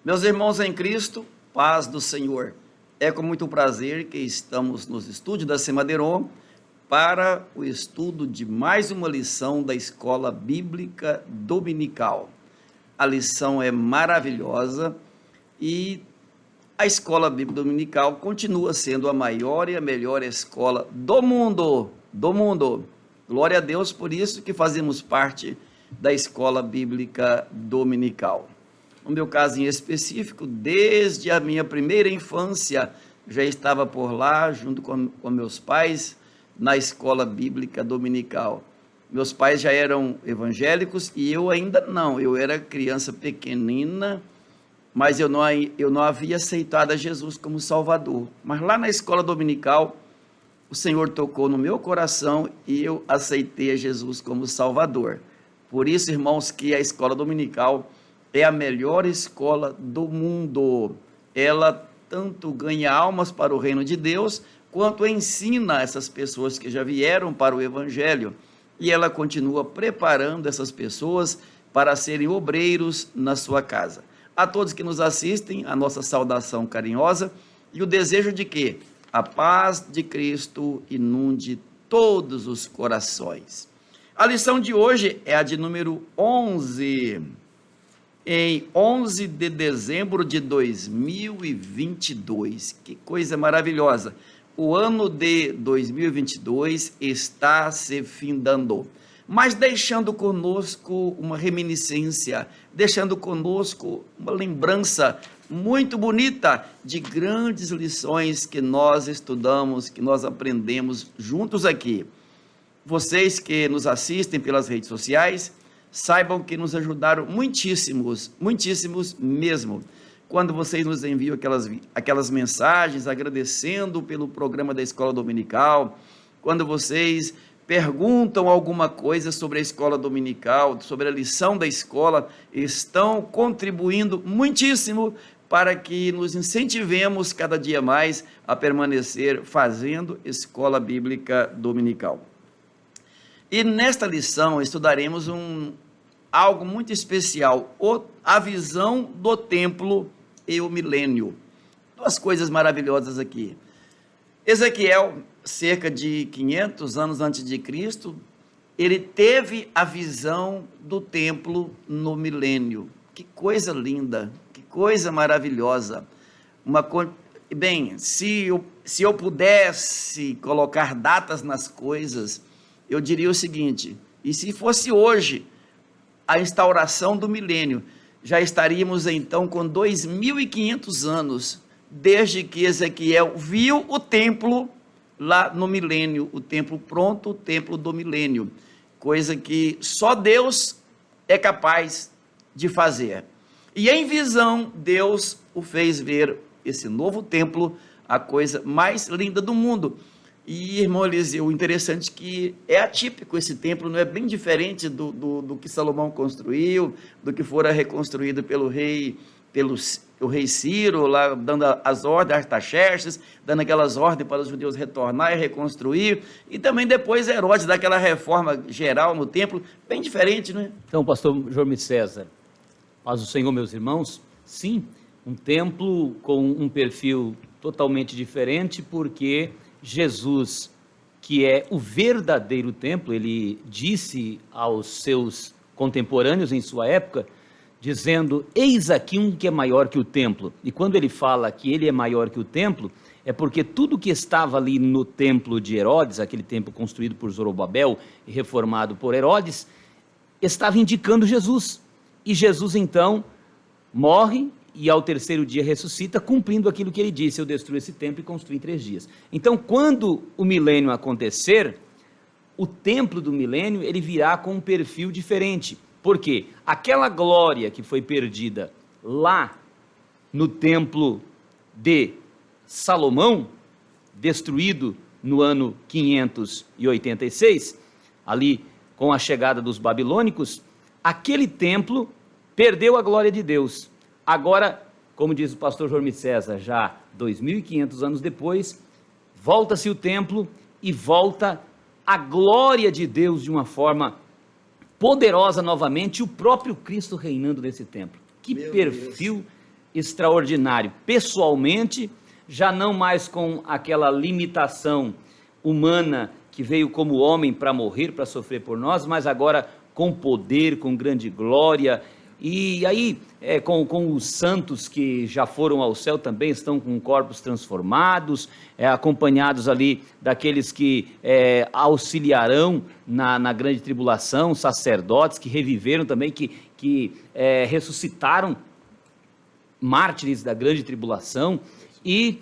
Meus irmãos em Cristo, paz do Senhor. É com muito prazer que estamos nos estúdios da Semadeiron para o estudo de mais uma lição da Escola Bíblica Dominical. A lição é maravilhosa e a Escola Bíblica Dominical continua sendo a maior e a melhor escola do mundo. Glória a Deus por isso que fazemos parte da Escola Bíblica Dominical. No meu caso em específico, desde a minha primeira infância, já estava por lá, junto com meus pais, na escola bíblica dominical. Meus pais já eram evangélicos e eu ainda não, eu era criança pequenina, mas eu não havia aceitado a Jesus como Salvador. Mas lá na escola dominical, o Senhor tocou no meu coração e eu aceitei a Jesus como Salvador. Por isso, irmãos, que a escola dominical é a melhor escola do mundo. Ela tanto ganha almas para o reino de Deus, quanto ensina essas pessoas que já vieram para o Evangelho. E ela continua preparando essas pessoas para serem obreiros na sua casa. A todos que nos assistem, a nossa saudação carinhosa e o desejo de que a paz de Cristo inunde todos os corações. A lição de hoje é a de número 11. Em 11 de dezembro de 2022. Que coisa maravilhosa. O ano de 2022 está se findando, mas deixando conosco uma reminiscência, deixando conosco uma lembrança muito bonita de grandes lições que nós estudamos, que nós aprendemos juntos aqui. Vocês que nos assistem pelas redes sociais, saibam que nos ajudaram muitíssimos mesmo, quando vocês nos enviam aquelas mensagens agradecendo pelo programa da Escola Dominical, quando vocês perguntam alguma coisa sobre a Escola Dominical, sobre a lição da escola, estão contribuindo muitíssimo para que nos incentivemos cada dia mais a permanecer fazendo Escola Bíblica Dominical. E nesta lição estudaremos algo muito especial, a visão do templo e o milênio. Duas coisas maravilhosas aqui. Ezequiel, cerca de 500 anos antes de Cristo, ele teve a visão do templo no milênio. Que coisa linda, que coisa maravilhosa. Bem, se eu pudesse colocar datas nas coisas, eu diria o seguinte: e se fosse hoje a instauração do milênio, já estaríamos então com 2.500 anos, desde que Ezequiel viu o templo lá no milênio, o templo pronto, o templo do milênio, coisa que só Deus é capaz de fazer. E em visão, Deus o fez ver esse novo templo, a coisa mais linda do mundo. E, irmão Eliseu, o interessante é que é atípico esse templo, não é bem diferente do que Salomão construiu, do que fora reconstruído pelo rei Ciro, lá dando as ordens, Artaxerxes, dando aquelas ordens para os judeus retornar e reconstruir, e também depois Herodes dá aquela reforma geral no templo, bem diferente, né? Então, pastor Jormi César, paz do Senhor, meus irmãos, sim, um templo com um perfil totalmente diferente, porque Jesus, que é o verdadeiro templo, ele disse aos seus contemporâneos em sua época, dizendo: eis aqui um que é maior que o templo. E quando ele fala que ele é maior que o templo, é porque tudo que estava ali no templo de Herodes, aquele templo construído por Zorobabel e reformado por Herodes, estava indicando Jesus. E Jesus então morre e ao terceiro dia ressuscita, cumprindo aquilo que ele disse: eu destruo esse templo e construo em 3 dias. Então, quando o milênio acontecer, o templo do milênio, ele virá com um perfil diferente. Por quê? Aquela glória que foi perdida lá no templo de Salomão, destruído no ano 586, ali com a chegada dos babilônicos, aquele templo perdeu a glória de Deus. Agora, como diz o pastor Jormi César, já 2.500 anos depois, volta-se o templo e volta a glória de Deus de uma forma poderosa novamente, e o próprio Cristo reinando nesse templo. Que perfil extraordinário, pessoalmente, já não mais com aquela limitação humana que veio como homem para morrer, para sofrer por nós, mas agora com poder, com grande glória. E aí, com os santos que já foram ao céu também, estão com corpos transformados, acompanhados ali daqueles que auxiliarão na grande tribulação, sacerdotes que reviveram também, que ressuscitaram, mártires da grande tribulação, e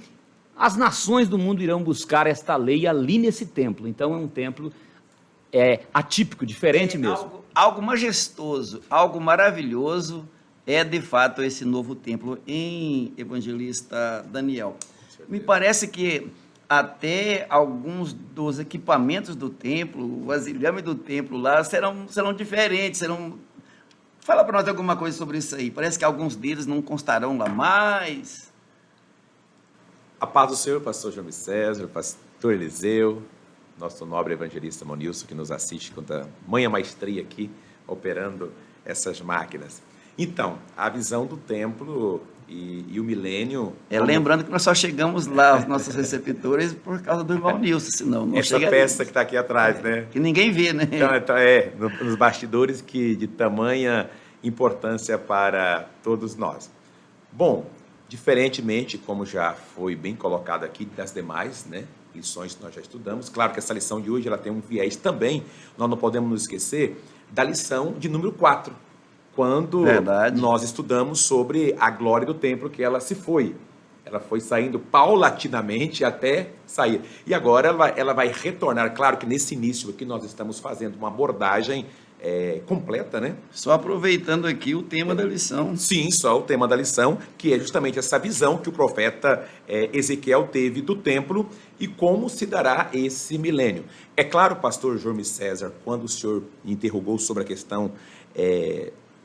as nações do mundo irão buscar esta lei ali nesse templo. Então é um templo atípico, diferente mesmo. Algo majestoso, algo maravilhoso é de fato esse novo templo em Evangelista Daniel. Me parece que até alguns dos equipamentos do templo, o vasilhame do templo lá serão diferentes, Fala para nós alguma coisa sobre isso aí. Parece que alguns deles não constarão lá mais. A paz do Senhor, pastor João César, pastor Eliseu, nosso nobre evangelista Monilson, que nos assiste com tamanha maestria aqui, operando essas máquinas. Então, a visão do templo e o milênio... Lembrando que nós só chegamos lá, os nossos receptores, por causa do irmão Nilson, senão não essa peça que está aqui atrás, né? Que ninguém vê, né? Então, nos bastidores que de tamanha importância para todos nós. Bom, diferentemente, como já foi bem colocado aqui, das demais, né, lições que nós já estudamos, claro que essa lição de hoje ela tem um viés também, nós não podemos nos esquecer da lição de número 4, quando nós estudamos sobre a glória do templo, que ela foi saindo paulatinamente até sair, e agora ela vai retornar. Claro que nesse início aqui nós estamos fazendo uma abordagem completa, né? Só aproveitando aqui o tema da lição. Sim, só o tema da lição, que é justamente essa visão que o profeta Ezequiel teve do templo e como se dará esse milênio. É claro, pastor João César, quando o senhor interrogou sobre a questão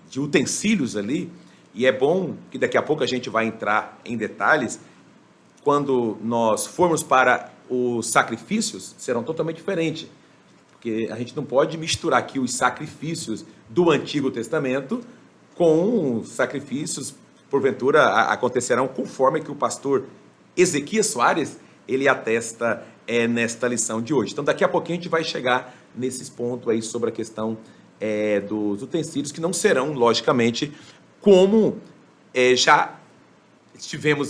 de utensílios ali, e é bom que daqui a pouco a gente vai entrar em detalhes, quando nós formos para os sacrifícios, serão totalmente diferentes. Porque a gente não pode misturar aqui os sacrifícios do Antigo Testamento com os sacrifícios, porventura, acontecerão conforme que o pastor Ezequias Soares, ele atesta nesta lição de hoje. Então, daqui a pouquinho a gente vai chegar nesses pontos aí sobre a questão dos utensílios, que não serão, logicamente, como já tivemos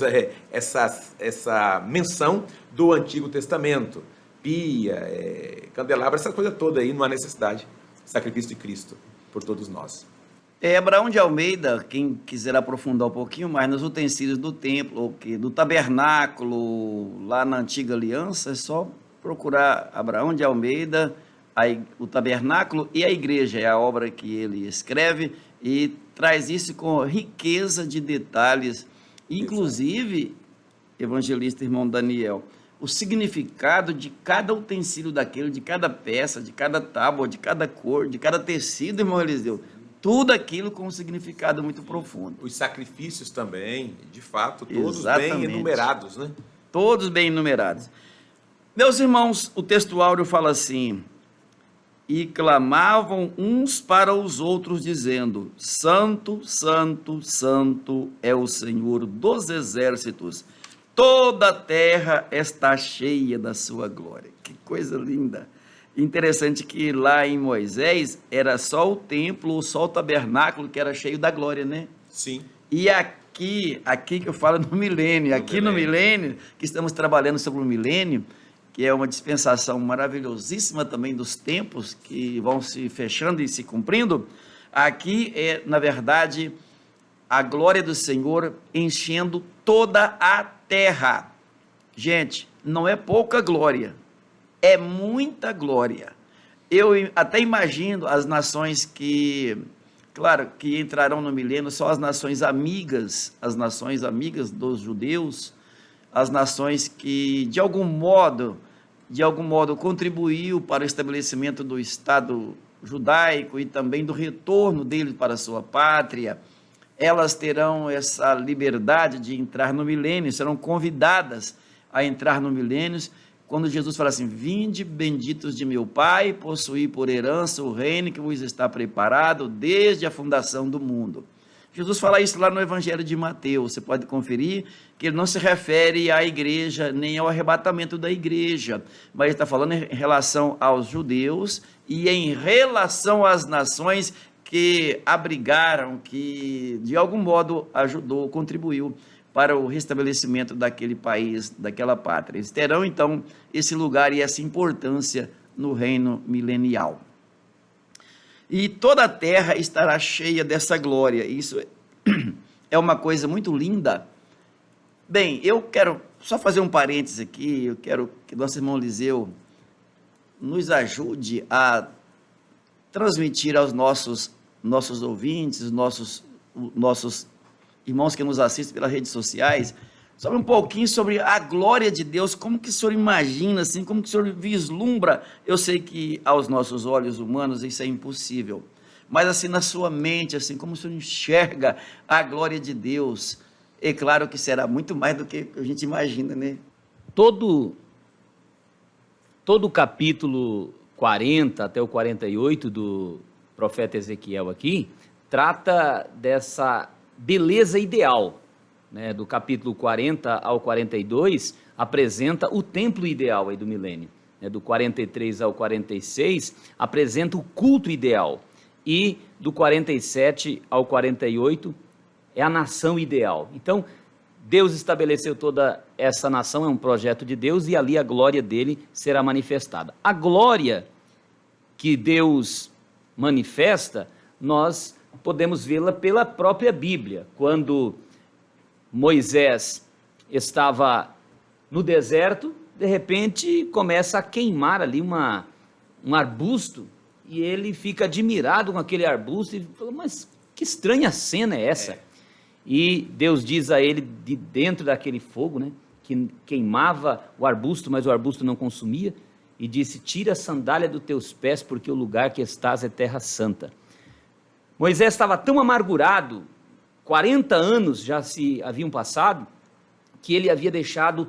essa menção do Antigo Testamento. Pia, candelabra, essa coisa toda aí, não há necessidade. Sacrifício de Cristo por todos nós. Abraão de Almeida, quem quiser aprofundar um pouquinho mais nos utensílios do templo, do tabernáculo, lá na Antiga Aliança, é só procurar Abraão de Almeida, o tabernáculo e a igreja, é a obra que ele escreve e traz isso com riqueza de detalhes, inclusive, evangelista irmão Daniel, o significado de cada utensílio daquele, de cada peça, de cada tábua, de cada cor, de cada tecido, irmão Eliseu. Tudo aquilo com um significado muito profundo. Os sacrifícios também, de fato, todos bem enumerados, né? Todos bem enumerados. Meus irmãos, o texto áureo fala assim: e clamavam uns para os outros, dizendo: Santo, Santo, Santo é o Senhor dos exércitos. Toda a terra está cheia da sua glória. Que coisa linda. Interessante que lá em Moisés era só o templo, só o tabernáculo que era cheio da glória, né? Sim. E aqui que eu falo no milênio, no milênio, que estamos trabalhando sobre o milênio, que é uma dispensação maravilhosíssima também dos tempos que vão se fechando e se cumprindo. Aqui é, na verdade, a glória do Senhor enchendo toda a terra. Gente, não é pouca glória, é muita glória. Eu até imagino as nações que, claro, que entrarão no milênio, só as nações amigas dos judeus, as nações que de algum modo contribuiu para o estabelecimento do Estado judaico e também do retorno dele para a sua pátria. Elas terão essa liberdade de entrar no milênio, serão convidadas a entrar no milênio, quando Jesus fala assim: vinde benditos de meu Pai, possuí por herança o reino que vos está preparado desde a fundação do mundo. Jesus fala isso lá no Evangelho de Mateus, você pode conferir, que ele não se refere à igreja, nem ao arrebatamento da igreja, mas ele está falando em relação aos judeus e em relação às nações que abrigaram, que de algum modo ajudou, contribuiu para o restabelecimento daquele país, daquela pátria. Eles terão então esse lugar e essa importância no reino milenial. E toda a terra estará cheia dessa glória. Isso é uma coisa muito linda. Bem, eu quero só fazer um parênteses aqui, eu quero que nosso irmão Liseu nos ajude a transmitir aos nossos ouvintes, nossos irmãos que nos assistem pelas redes sociais, sobre um pouquinho sobre a glória de Deus, como que o senhor imagina, assim, como que o senhor vislumbra. Eu sei que aos nossos olhos humanos isso é impossível, mas assim na sua mente, assim, como o senhor enxerga a glória de Deus. É claro que será muito mais do que a gente imagina, né? Todo o capítulo 40 até o 48 do profeta Ezequiel aqui, trata dessa beleza ideal, né? Do capítulo 40 ao 42, apresenta o templo ideal aí do milênio, né? Do 43 ao 46, apresenta o culto ideal, e do 47 ao 48, é a nação ideal. Então, Deus estabeleceu toda essa nação, é um projeto de Deus, e ali a glória dele será manifestada. A glória que Deus manifesta, nós podemos vê-la pela própria Bíblia. Quando Moisés estava no deserto, de repente começa a queimar ali um arbusto, e ele fica admirado com aquele arbusto, e fala, mas que estranha cena é essa? E Deus diz a ele, de dentro daquele fogo, né, que queimava o arbusto, mas o arbusto não consumia, e disse, tira a sandália dos teus pés, porque o lugar que estás é terra santa. Moisés estava tão amargurado, 40 anos já se haviam passado, que ele havia deixado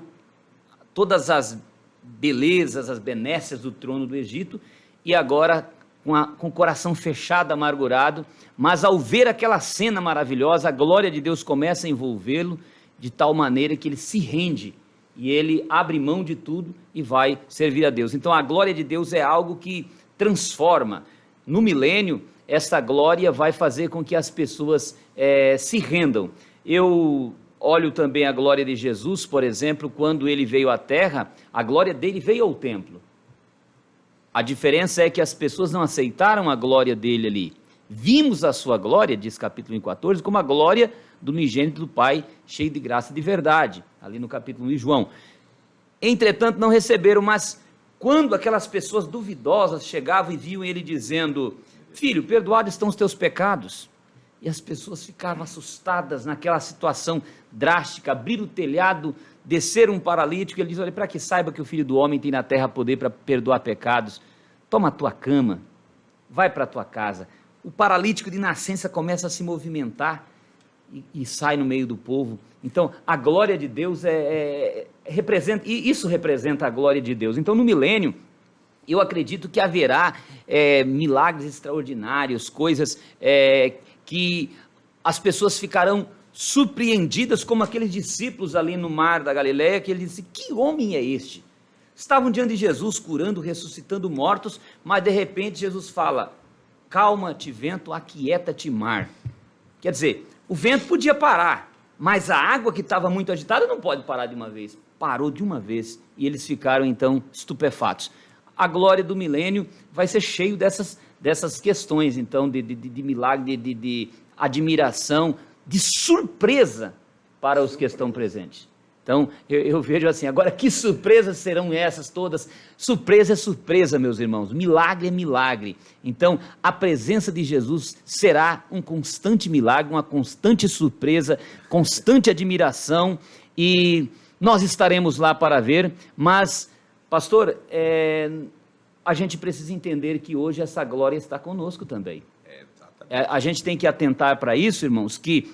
todas as belezas, as benécias do trono do Egito, e agora com o coração fechado, amargurado, mas ao ver aquela cena maravilhosa, a glória de Deus começa a envolvê-lo, de tal maneira que ele se rende, e ele abre mão de tudo e vai servir a Deus. Então a glória de Deus é algo que transforma. No milênio, essa glória vai fazer com que as pessoas se rendam. Eu olho também a glória de Jesus, por exemplo, quando ele veio à terra, a glória dele veio ao templo. A diferença é que as pessoas não aceitaram a glória dele ali. Vimos a sua glória, diz capítulo 14, como a glória do unigênito do Pai, cheio de graça e de verdade, ali no capítulo 1 de João. Entretanto, não receberam, mas quando aquelas pessoas duvidosas chegavam e viam ele dizendo, filho, perdoados estão os teus pecados, e as pessoas ficavam assustadas naquela situação drástica, abrir o telhado, descer um paralítico, ele diz, olha, para que saiba que o Filho do Homem tem na terra poder para perdoar pecados, toma a tua cama, vai para a tua casa. O paralítico de nascença começa a se movimentar e sai no meio do povo. Então, a glória de Deus representa, e isso representa a glória de Deus. Então, no milênio, eu acredito que haverá milagres extraordinários, coisas que as pessoas ficarão surpreendidas, como aqueles discípulos ali no mar da Galileia, que ele disse, que homem é este? Estavam diante de Jesus, curando, ressuscitando mortos, mas de repente Jesus fala, calma-te vento, aquieta-te mar. Quer dizer, o vento podia parar, mas a água que estava muito agitada não pode parar de uma vez. Parou de uma vez, e eles ficaram então estupefatos. A glória do milênio vai ser cheio dessas questões, então, de milagre, de admiração, de surpresa para os que estão presentes. Então, eu vejo assim, agora que surpresas serão essas todas? Surpresa é surpresa, meus irmãos, milagre é milagre. Então, a presença de Jesus será um constante milagre, uma constante surpresa, constante admiração, e nós estaremos lá para ver, mas, pastor, a gente precisa entender que hoje essa glória está conosco também. A gente tem que atentar para isso, irmãos, que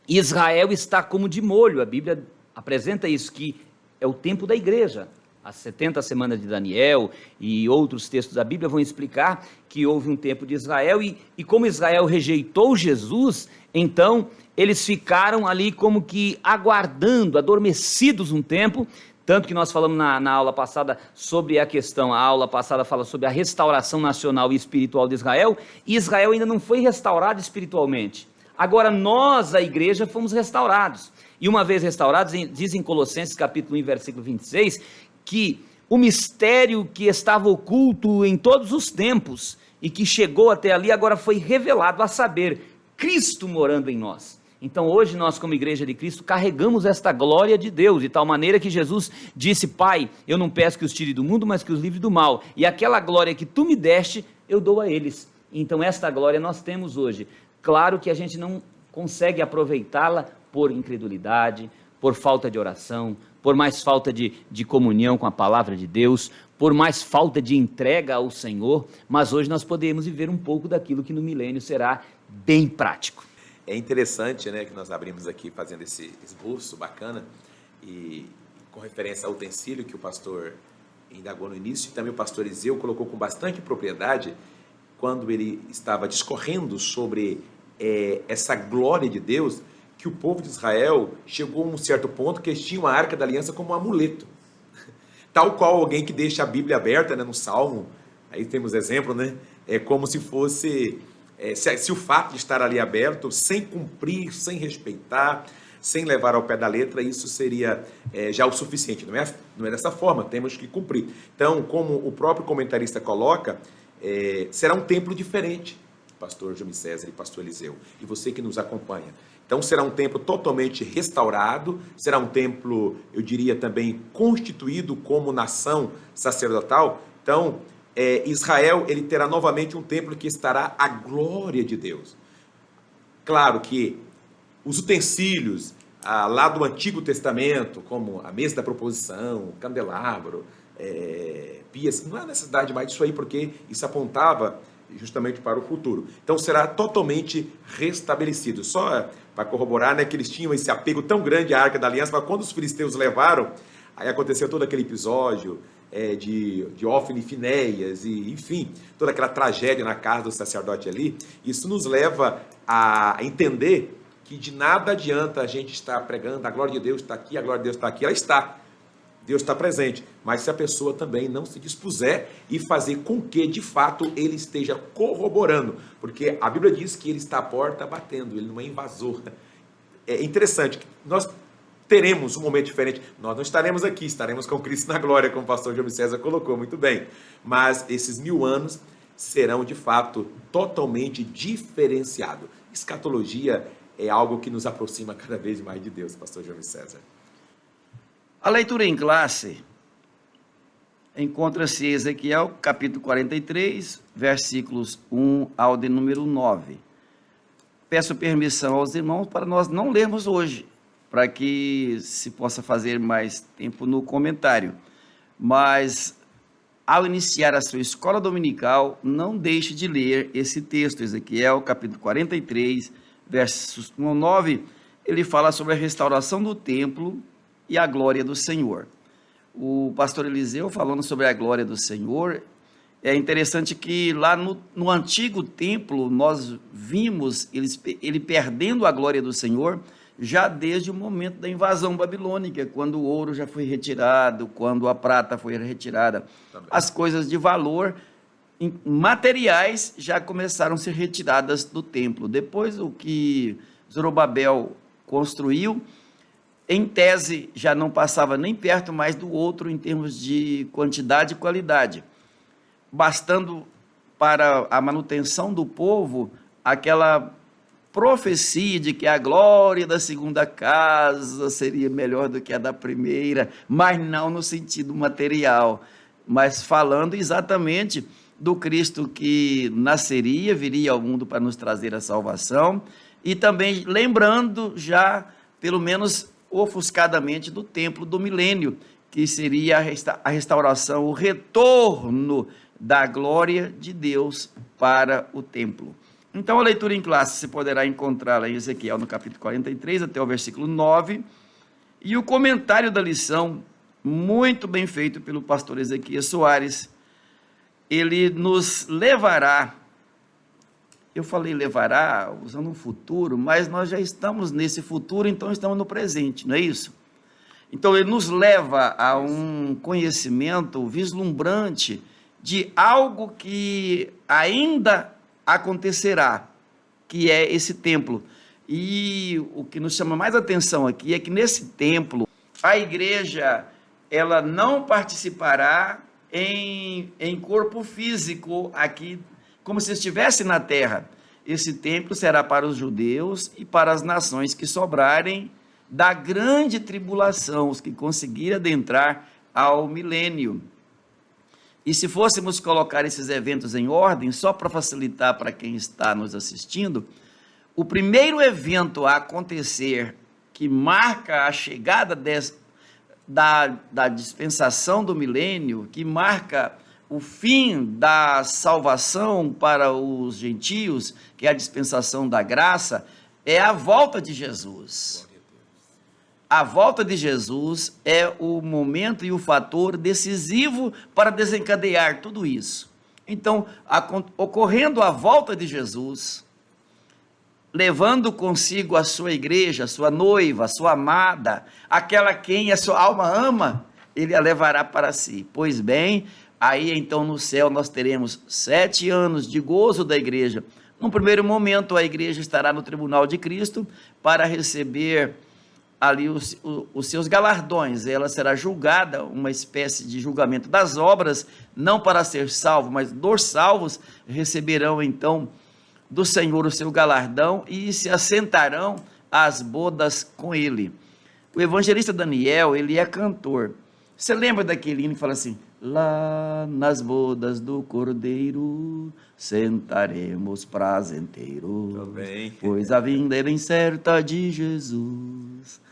Israel está como de molho, a Bíblia apresenta isso, que é o tempo da igreja, as 70 semanas de Daniel e outros textos da Bíblia vão explicar que houve um tempo de Israel e como Israel rejeitou Jesus, então eles ficaram ali como que aguardando, adormecidos um tempo, tanto que nós falamos na aula passada sobre a questão, a aula passada fala sobre a restauração nacional e espiritual de Israel, e Israel ainda não foi restaurado espiritualmente. Agora nós, a igreja, fomos restaurados. E uma vez restaurados, diz em Colossenses capítulo 1, versículo 26, que o mistério que estava oculto em todos os tempos e que chegou até ali, agora foi revelado, a saber, Cristo morando em nós. Então hoje nós, como igreja de Cristo, carregamos esta glória de Deus, de tal maneira que Jesus disse: Pai, eu não peço que os tire do mundo, mas que os livre do mal, e aquela glória que tu me deste, eu dou a eles. Então esta glória nós temos hoje. Claro que a gente não consegue aproveitá-la por incredulidade, por falta de oração, por mais falta de comunhão com a palavra de Deus, por mais falta de entrega ao Senhor, mas hoje nós podemos viver um pouco daquilo que no milênio será bem prático. É interessante, né, que nós abrimos aqui fazendo esse esboço bacana e com referência ao utensílio que o pastor indagou no início, e também o pastor Eliseu colocou com bastante propriedade quando ele estava discorrendo sobre essa glória de Deus, que o povo de Israel chegou a um certo ponto que eles tinham a Arca da Aliança como um amuleto, tal qual alguém que deixa a Bíblia aberta, né, no Salmo, aí temos exemplo, né, é como se fosse, se o fato de estar ali aberto, sem cumprir, sem respeitar, sem levar ao pé da letra, isso seria já o suficiente, não é dessa forma, temos que cumprir. Então, como o próprio comentarista coloca, será um templo diferente, pastor Júlio César e pastor Eliseu, e você que nos acompanha. Então será um templo totalmente restaurado, será um templo, eu diria também, constituído como nação sacerdotal. Então, Israel, ele terá novamente um templo que estará à glória de Deus. Claro que os utensílios lá do Antigo Testamento, como a mesa da proposição, o candelabro, pias, não há necessidade mais disso aí, porque isso apontava justamente para o futuro. Então será totalmente restabelecido. Só para corroborar, né, que eles tinham esse apego tão grande à Arca da Aliança, mas quando os filisteus levaram, aí aconteceu todo aquele episódio de Ófine e Finéias, e enfim, toda aquela tragédia na casa do sacerdote ali. Isso nos leva a entender que de nada adianta a gente estar pregando, a glória de Deus está aqui, a glória de Deus está aqui, ela está. Deus está presente, mas se a pessoa também não se dispuser e fazer com que, de fato, ele esteja corroborando, porque a Bíblia diz que ele está à porta batendo, ele não é invasor. É interessante, nós teremos um momento diferente, nós não estaremos aqui, estaremos com Cristo na glória, como o pastor Júlio César colocou muito bem, mas esses 1000 anos serão, de fato, totalmente diferenciados. Escatologia é algo que nos aproxima cada vez mais de Deus, pastor Júlio César. A leitura em classe encontra-se em Ezequiel, capítulo 43, versículos 1 ao de número 9. Peço permissão aos irmãos para nós não lermos hoje, para que se possa fazer mais tempo no comentário. Mas, ao iniciar a sua escola dominical, não deixe de ler esse texto, Ezequiel, capítulo 43, versos 1 ao 9. Ele fala sobre a restauração do templo e a glória do Senhor. O pastor Eliseu, falando sobre a glória do Senhor, é interessante que lá no antigo templo, nós vimos ele perdendo a glória do Senhor, já desde o momento da invasão babilônica, quando o ouro já foi retirado, quando a prata foi retirada. Também. As coisas de valor materiais já começaram a ser retiradas do templo. Depois, o que Zorobabel construiu, em tese, já não passava nem perto mais do outro em termos de quantidade e qualidade, bastando para a manutenção do povo aquela profecia de que a glória da segunda casa seria melhor do que a da primeira, mas não no sentido material, mas falando exatamente do Cristo que nasceria, viria ao mundo para nos trazer a salvação, e também lembrando já, pelo menos ofuscadamente, do templo do milênio, que seria a restauração, o retorno da glória de Deus para o templo. Então, a leitura em classe você poderá encontrá-la em Ezequiel, no capítulo 43, até o versículo 9, e o comentário da lição muito bem feito pelo pastor Ezequias Soares. Ele nos levará, eu falei levará, usando um futuro, mas nós já estamos nesse futuro, então estamos no presente, não é isso? Então ele nos leva a um conhecimento vislumbrante de algo que ainda acontecerá, que é esse templo. E o que nos chama mais atenção aqui é que nesse templo, a igreja, ela não participará em corpo físico aqui, como se estivesse na terra. Esse templo será para os judeus e para as nações que sobrarem da grande tribulação, os que conseguirem adentrar ao milênio. E se fôssemos colocar esses eventos em ordem, só para facilitar para quem está nos assistindo, o primeiro evento a acontecer que marca a chegada da dispensação do milênio, que marca o fim da salvação para os gentios, que é a dispensação da graça, é a volta de Jesus. A volta de Jesus é o momento e o fator decisivo para desencadear tudo isso. Então, ocorrendo a volta de Jesus, levando consigo a sua igreja, a sua noiva, a sua amada, aquela quem a sua alma ama, ele a levará para si. Pois bem, aí então no céu nós teremos 7 anos de gozo da igreja. Num primeiro momento, a igreja estará no tribunal de Cristo para receber ali os seus galardões. Ela será julgada, uma espécie de julgamento das obras, não para ser salvo, mas dos salvos receberão então do Senhor o seu galardão e se assentarão às bodas com ele. O evangelista Daniel, ele é cantor. Você lembra daquele hino que fala assim: lá nas bodas do Cordeiro sentaremos prazenteiros, pois a vinda é bem certa de Jesus.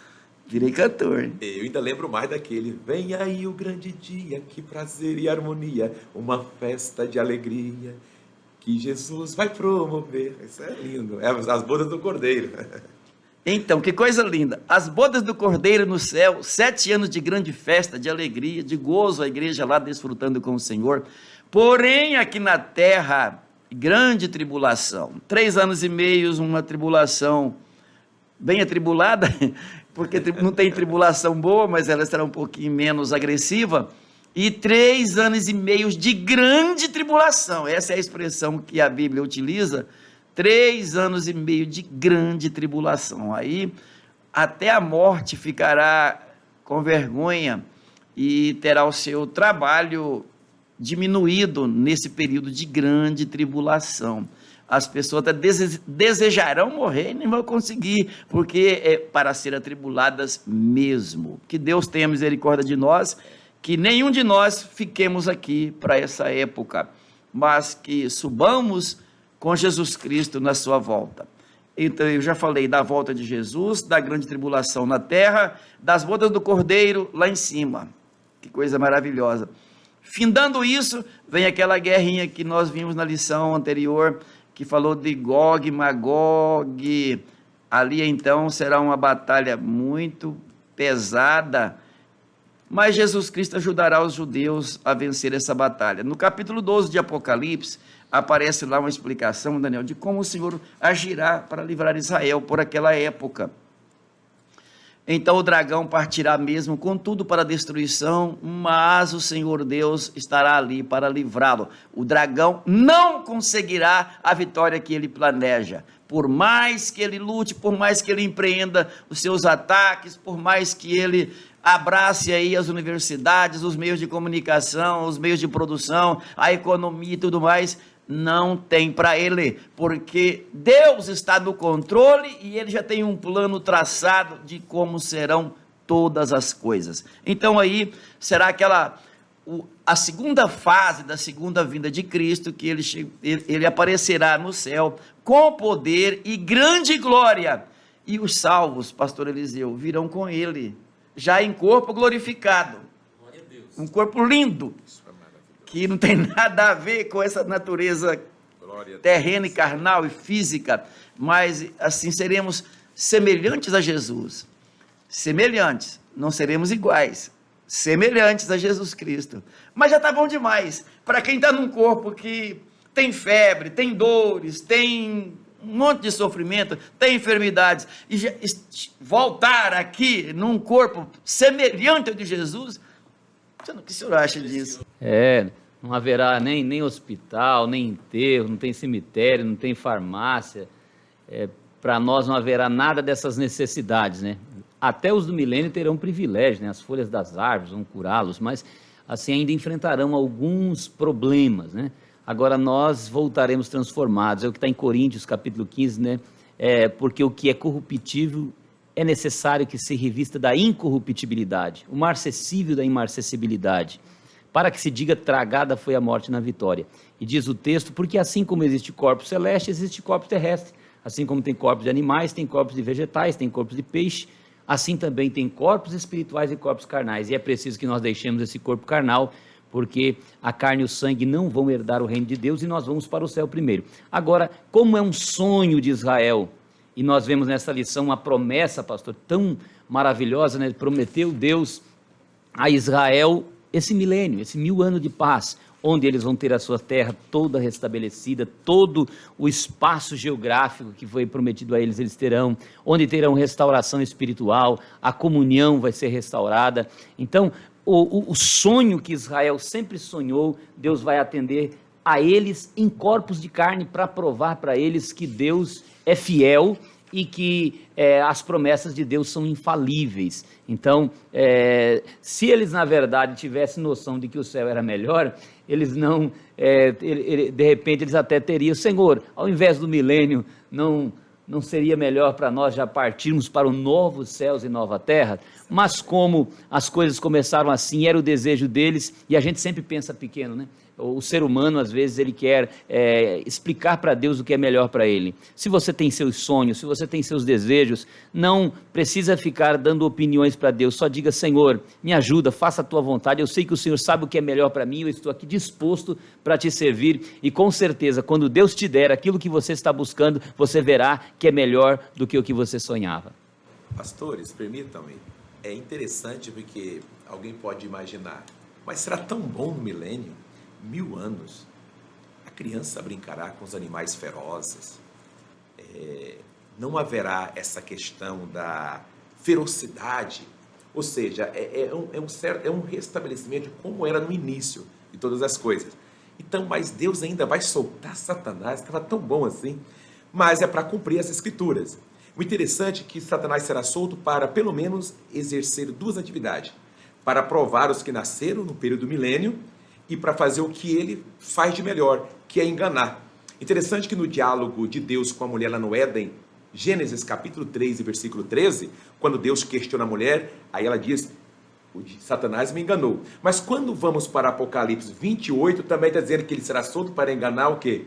Virei cantor. Eu ainda lembro mais daquele: vem aí o grande dia, que prazer e harmonia, uma festa de alegria que Jesus vai promover. Isso é lindo, é as bodas do Cordeiro. Então, que coisa linda, as bodas do Cordeiro no céu, 7 anos de grande festa, de alegria, de gozo, a igreja lá desfrutando com o Senhor. Porém, aqui na terra, grande tribulação, 3 anos e meio, uma tribulação bem atribulada, porque não tem tribulação boa, mas ela será um pouquinho menos agressiva, e 3 anos e meio de grande tribulação, essa é a expressão que a Bíblia utiliza, 3 anos e meio de grande tribulação, aí até a morte ficará com vergonha e terá o seu trabalho diminuído nesse período de grande tribulação. As pessoas até desejarão morrer e nem vão conseguir, porque é para ser atribuladas mesmo. Que Deus tenha misericórdia de nós, que nenhum de nós fiquemos aqui para essa época, mas que subamos com Jesus Cristo na sua volta. Então eu já falei da volta de Jesus, da grande tribulação na terra, das bodas do Cordeiro lá em cima. Que coisa maravilhosa. Findando isso, vem aquela guerrinha que nós vimos na lição anterior, que falou de Gog e Magog. Ali então será uma batalha muito pesada, mas Jesus Cristo ajudará os judeus a vencer essa batalha. No capítulo 12 de Apocalipse, aparece lá uma explicação, Daniel, de como o Senhor agirá para livrar Israel por aquela época. Então o dragão partirá mesmo com tudo para a destruição, mas o Senhor Deus estará ali para livrá-lo. O dragão não conseguirá a vitória que ele planeja. Por mais que ele lute, por mais que ele empreenda os seus ataques, por mais que ele abrace aí as universidades, os meios de comunicação, os meios de produção, a economia e tudo mais, não tem para ele, porque Deus está no controle e ele já tem um plano traçado de como serão todas as coisas. Então aí será a segunda fase da segunda vinda de Cristo, que ele aparecerá no céu com poder e grande glória, e os salvos, pastor Eliseu, virão com ele, já em corpo glorificado, um corpo lindo, que não tem nada a ver com essa natureza terrena e carnal e física, mas assim seremos semelhantes a Jesus, semelhantes, não seremos iguais, semelhantes a Jesus Cristo. Mas já está bom demais. Para quem está num corpo que tem febre, tem dores, tem um monte de sofrimento, tem enfermidades, e voltar aqui num corpo semelhante ao de Jesus, o que o senhor acha disso? Não haverá nem hospital, nem enterro, não tem cemitério, não tem farmácia. Para nós não haverá nada dessas necessidades, né? Até os do milênio terão privilégio, né? As folhas das árvores vão curá-los, mas assim ainda enfrentarão alguns problemas, né? Agora nós voltaremos transformados, é o que está em Coríntios capítulo 15, né? Porque o que é corruptível é necessário que se revista da incorruptibilidade, o marcessível da imarcessibilidade, para que se diga tragada foi a morte na vitória. E diz o texto, porque assim como existe corpo celeste, existe corpo terrestre, assim como tem corpos de animais, tem corpos de vegetais, tem corpos de peixe, assim também tem corpos espirituais e corpos carnais, e é preciso que nós deixemos esse corpo carnal, porque a carne e o sangue não vão herdar o reino de Deus, e nós vamos para o céu primeiro. Agora, como é um sonho de Israel, e nós vemos nessa lição uma promessa, pastor, tão maravilhosa, né? Prometeu Deus a Israel esse milênio, esse 1000 anos de paz, onde eles vão ter a sua terra toda restabelecida, todo o espaço geográfico que foi prometido a eles, eles terão, onde terão restauração espiritual, a comunhão vai ser restaurada. Então, o sonho que Israel sempre sonhou, Deus vai atender a eles em corpos de carne, para provar para eles que Deus é fiel e que as promessas de Deus são infalíveis. Então, se eles na verdade tivessem noção de que o céu era melhor, eles não, de repente eles até teriam, Senhor, ao invés do milênio, não seria melhor para nós já partirmos para o novo céus e nova terra? Mas como as coisas começaram assim, era o desejo deles, e a gente sempre pensa pequeno, né? O ser humano, às vezes, ele quer explicar para Deus o que é melhor para ele. Se você tem seus sonhos, se você tem seus desejos, não precisa ficar dando opiniões para Deus, só diga, Senhor, me ajuda, faça a tua vontade, eu sei que o Senhor sabe o que é melhor para mim, eu estou aqui disposto para te servir, e com certeza, quando Deus te der aquilo que você está buscando, você verá que é melhor do que o que você sonhava. Pastores, permitam-me, é interessante porque alguém pode imaginar, mas será tão bom no milênio? 1000 anos, a criança brincará com os animais ferozes, não haverá essa questão da ferocidade, ou seja, é um restabelecimento de como era no início de todas as coisas. Então, mas Deus ainda vai soltar Satanás, estava tão bom assim, mas é para cumprir as escrituras. O interessante é que Satanás será solto para, pelo menos, exercer 2 atividades, para provar os que nasceram no período do milênio, e para fazer o que ele faz de melhor, que é enganar. Interessante que no diálogo de Deus com a mulher lá no Éden, Gênesis capítulo 3 e versículo 13, quando Deus questiona a mulher, aí ela diz, Satanás me enganou. Mas quando vamos para Apocalipse 28, também está dizendo que ele será solto para enganar o quê?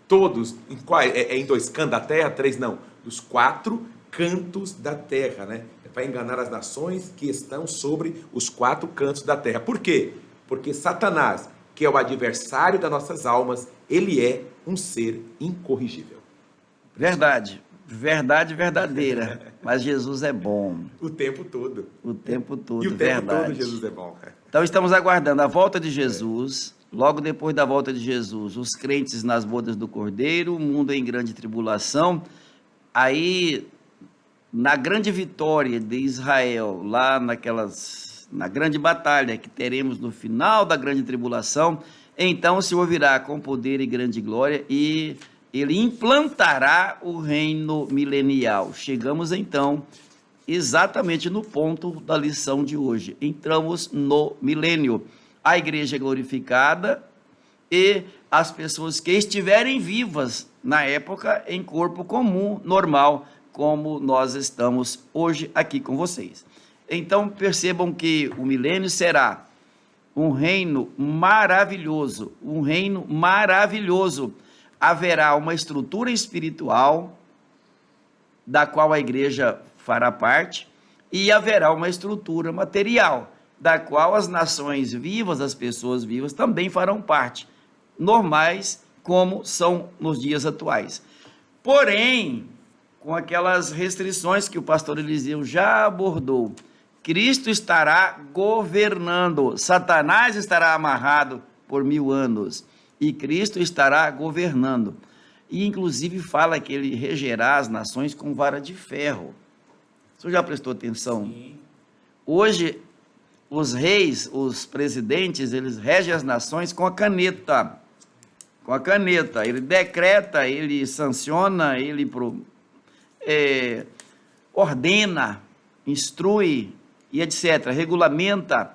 Todos, em 2 cantos da terra, 3 não, dos 4 cantos da terra, né? É para enganar as nações que estão sobre os 4 cantos da terra. Por quê? Porque Satanás, que é o adversário das nossas almas, ele é um ser incorrigível. Verdade, verdade verdadeira, mas Jesus é bom. O tempo todo. O tempo todo, e o tempo verdade. todo Jesus é bom. Então estamos aguardando a volta de Jesus, logo depois da volta de Jesus, os crentes nas bodas do Cordeiro, o mundo em grande tribulação, aí na grande vitória de Israel, lá na grande batalha que teremos no final da grande tribulação, então o Senhor virá com poder e grande glória e ele implantará o reino milenial. Chegamos então exatamente no ponto da lição de hoje. Entramos no milênio. A igreja é glorificada e as pessoas que estiverem vivas na época em corpo comum, normal, como nós estamos hoje aqui com vocês. Então percebam que o milênio será um reino maravilhoso, um reino maravilhoso. Haverá uma estrutura espiritual da qual a igreja fará parte e haverá uma estrutura material da qual as nações vivas, as pessoas vivas também farão parte, normais como são nos dias atuais. Porém, com aquelas restrições que o pastor Eliseu já abordou, Cristo estará governando. Satanás estará amarrado por 1000 anos e Cristo estará governando. E inclusive fala que ele regerá as nações com vara de ferro. Você já prestou atenção? Sim. Hoje, os reis, os presidentes, eles regem as nações com a caneta. Com a caneta. Ele decreta, ele sanciona, ele ordena, instrui e etc. Regulamenta.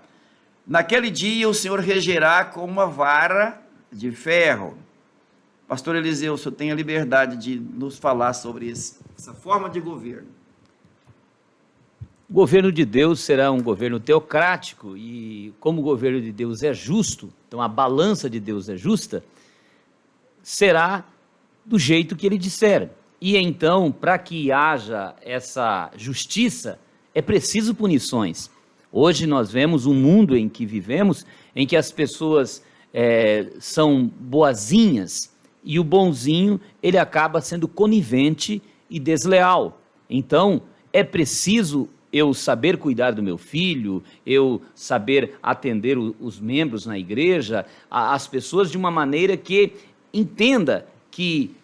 Naquele dia o Senhor regerá com uma vara de ferro. Pastor Eliseu, o senhor tem a liberdade de nos falar sobre essa forma de governo. O governo de Deus será um governo teocrático e como o governo de Deus é justo, então a balança de Deus é justa, será do jeito que ele disser. E então, para que haja essa justiça, é preciso punições. Hoje nós vemos um mundo em que vivemos, em que as pessoas são boazinhas, e o bonzinho, ele acaba sendo conivente e desleal. Então, é preciso eu saber cuidar do meu filho, eu saber atender os membros na igreja, as pessoas de uma maneira que entenda que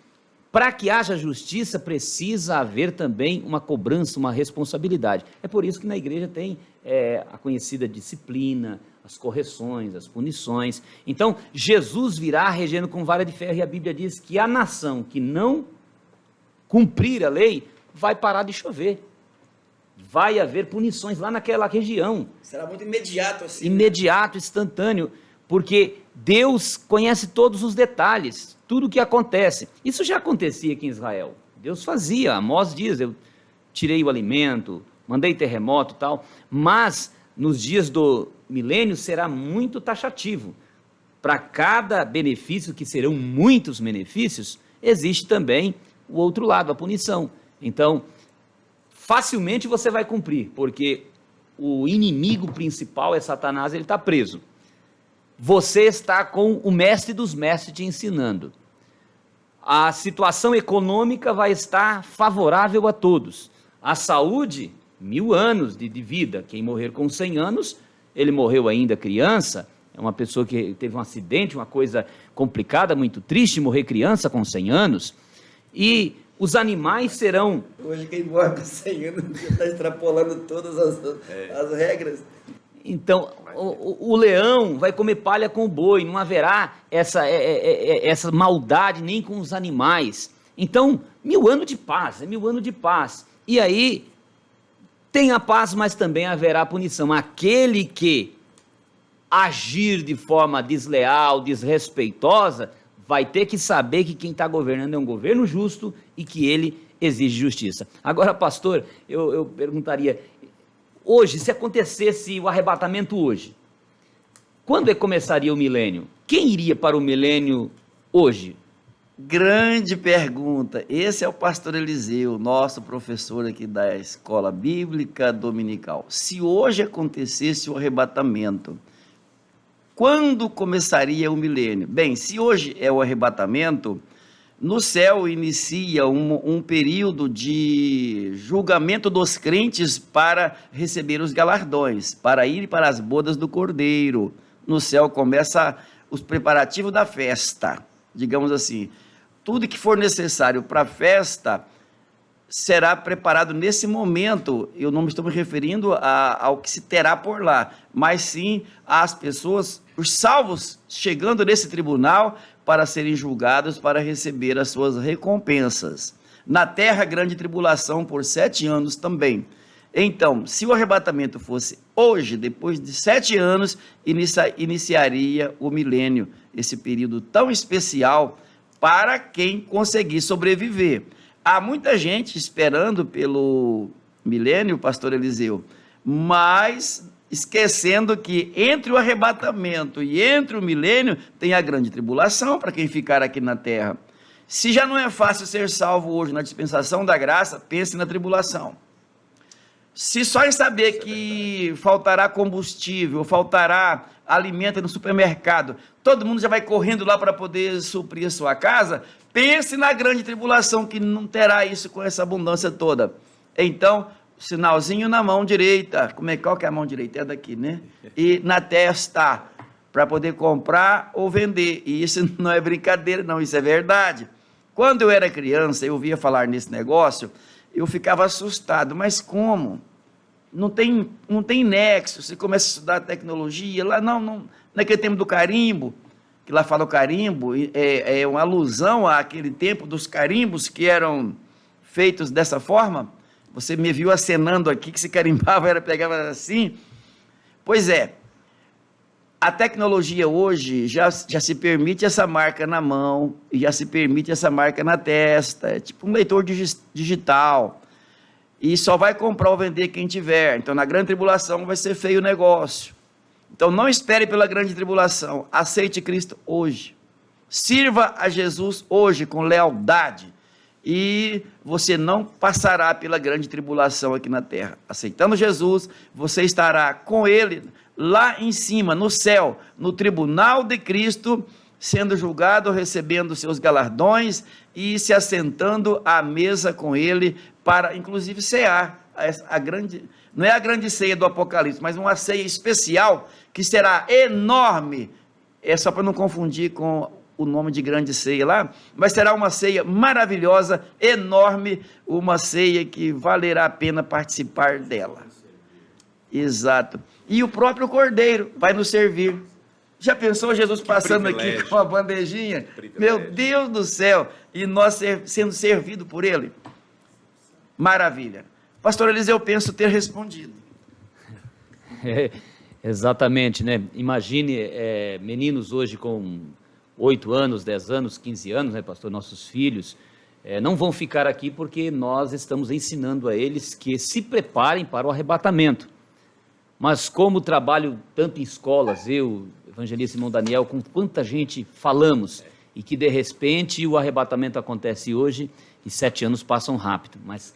para que haja justiça precisa haver também uma cobrança, uma responsabilidade. É por isso que na igreja tem a conhecida disciplina, as correções, as punições. Então, Jesus virá regendo com vara de ferro e a Bíblia diz que a nação que não cumprir a lei vai parar de chover. Vai haver punições lá naquela região. Será muito imediato assim. Imediato, instantâneo, porque Deus conhece todos os detalhes, tudo o que acontece. Isso já acontecia aqui em Israel. Deus fazia, Amós diz, eu tirei o alimento, mandei terremoto e tal, mas nos dias do milênio será muito taxativo. Para cada benefício, que serão muitos benefícios, existe também o outro lado, a punição. Então, facilmente você vai cumprir, porque o inimigo principal é Satanás, ele está preso. Você está com o mestre dos mestres te ensinando. A situação econômica vai estar favorável a todos. A saúde, 1000 anos de vida. Quem morrer com 100 anos, ele morreu ainda criança. É uma pessoa que teve um acidente, uma coisa complicada, muito triste, morrer criança com 100 anos. E os animais serão... Hoje quem morre com 100 anos está extrapolando todas as regras. Então, o leão vai comer palha com o boi, não haverá essa maldade nem com os animais. Então, 1000 anos de paz, 1000 anos de paz. E aí, tem a paz, mas também haverá punição. Aquele que agir de forma desleal, desrespeitosa, vai ter que saber que quem está governando é um governo justo e que ele exige justiça. Agora, pastor, eu perguntaria... Hoje, se acontecesse o arrebatamento hoje, quando é que começaria o milênio? Quem iria para o milênio hoje? Grande pergunta. Esse é o pastor Eliseu, nosso professor aqui da Escola Bíblica Dominical. Se hoje acontecesse o arrebatamento, quando começaria o milênio? Bem, se hoje é o arrebatamento... No céu inicia um período de julgamento dos crentes para receber os galardões, para ir para as bodas do Cordeiro. No céu começa os preparativos da festa, digamos assim. Tudo que for necessário para a festa será preparado nesse momento. Eu não me estou me referindo ao que se terá por lá, mas sim às pessoas, os salvos, chegando nesse tribunal para serem julgados, para receber as suas recompensas. Na terra, grande tribulação por 7 anos também. Então, se o arrebatamento fosse hoje, depois de 7 anos, iniciaria o milênio, esse período tão especial para quem conseguir sobreviver. Há muita gente esperando pelo milênio, pastor Eliseu, mas esquecendo que entre o arrebatamento e entre o milênio tem a grande tribulação para quem ficar aqui na terra. Se já não é fácil ser salvo hoje na dispensação da graça, pense na tribulação. Se só em saber que faltará combustível, faltará alimento no supermercado, todo mundo já vai correndo lá para poder suprir a sua casa, pense na grande tribulação que não terá isso com essa abundância toda. Então, sinalzinho na mão direita. Qual que é a mão direita? É daqui, né? E na testa, para poder comprar ou vender. E isso não é brincadeira, não, isso é verdade. Quando eu era criança, eu ouvia falar nesse negócio, eu ficava assustado. Mas como? Não tem nexo. Você começa a estudar tecnologia, lá naquele tempo do carimbo, que lá fala o carimbo, é uma alusão àquele tempo dos carimbos que eram feitos dessa forma. Você me viu acenando aqui que se carimbava, pegava assim. Pois é, a tecnologia hoje já se permite essa marca na mão, e já se permite essa marca na testa, é tipo um leitor digital, e só vai comprar ou vender quem tiver. Então, na grande tribulação vai ser feio o negócio. Então, não espere pela grande tribulação, aceite Cristo hoje, sirva a Jesus hoje com lealdade, e você não passará pela grande tribulação aqui na terra. Aceitando Jesus, você estará com Ele lá em cima, no céu, no tribunal de Cristo, sendo julgado, recebendo seus galardões e se assentando à mesa com Ele para, inclusive, cear não é a grande ceia do Apocalipse, mas uma ceia especial que será enorme. É só para não confundir com o nome de grande ceia lá, mas será uma ceia maravilhosa, enorme, uma ceia que valerá a pena participar dela. Exato. E o próprio Cordeiro vai nos servir. Já pensou Jesus passando aqui com a bandejinha? Meu Deus do céu! E nós sendo servidos por Ele. Maravilha. Pastor Eliseu, eu penso ter respondido. Exatamente, né? Imagine meninos hoje com 8 anos, 10 anos, 15 anos, né, pastor? Nossos filhos não vão ficar aqui porque nós estamos ensinando a eles que se preparem para o arrebatamento. Mas como trabalho tanto em escolas, eu, evangelista irmão Daniel, com quanta gente falamos, e que de repente o arrebatamento acontece hoje e 7 anos passam rápido, mas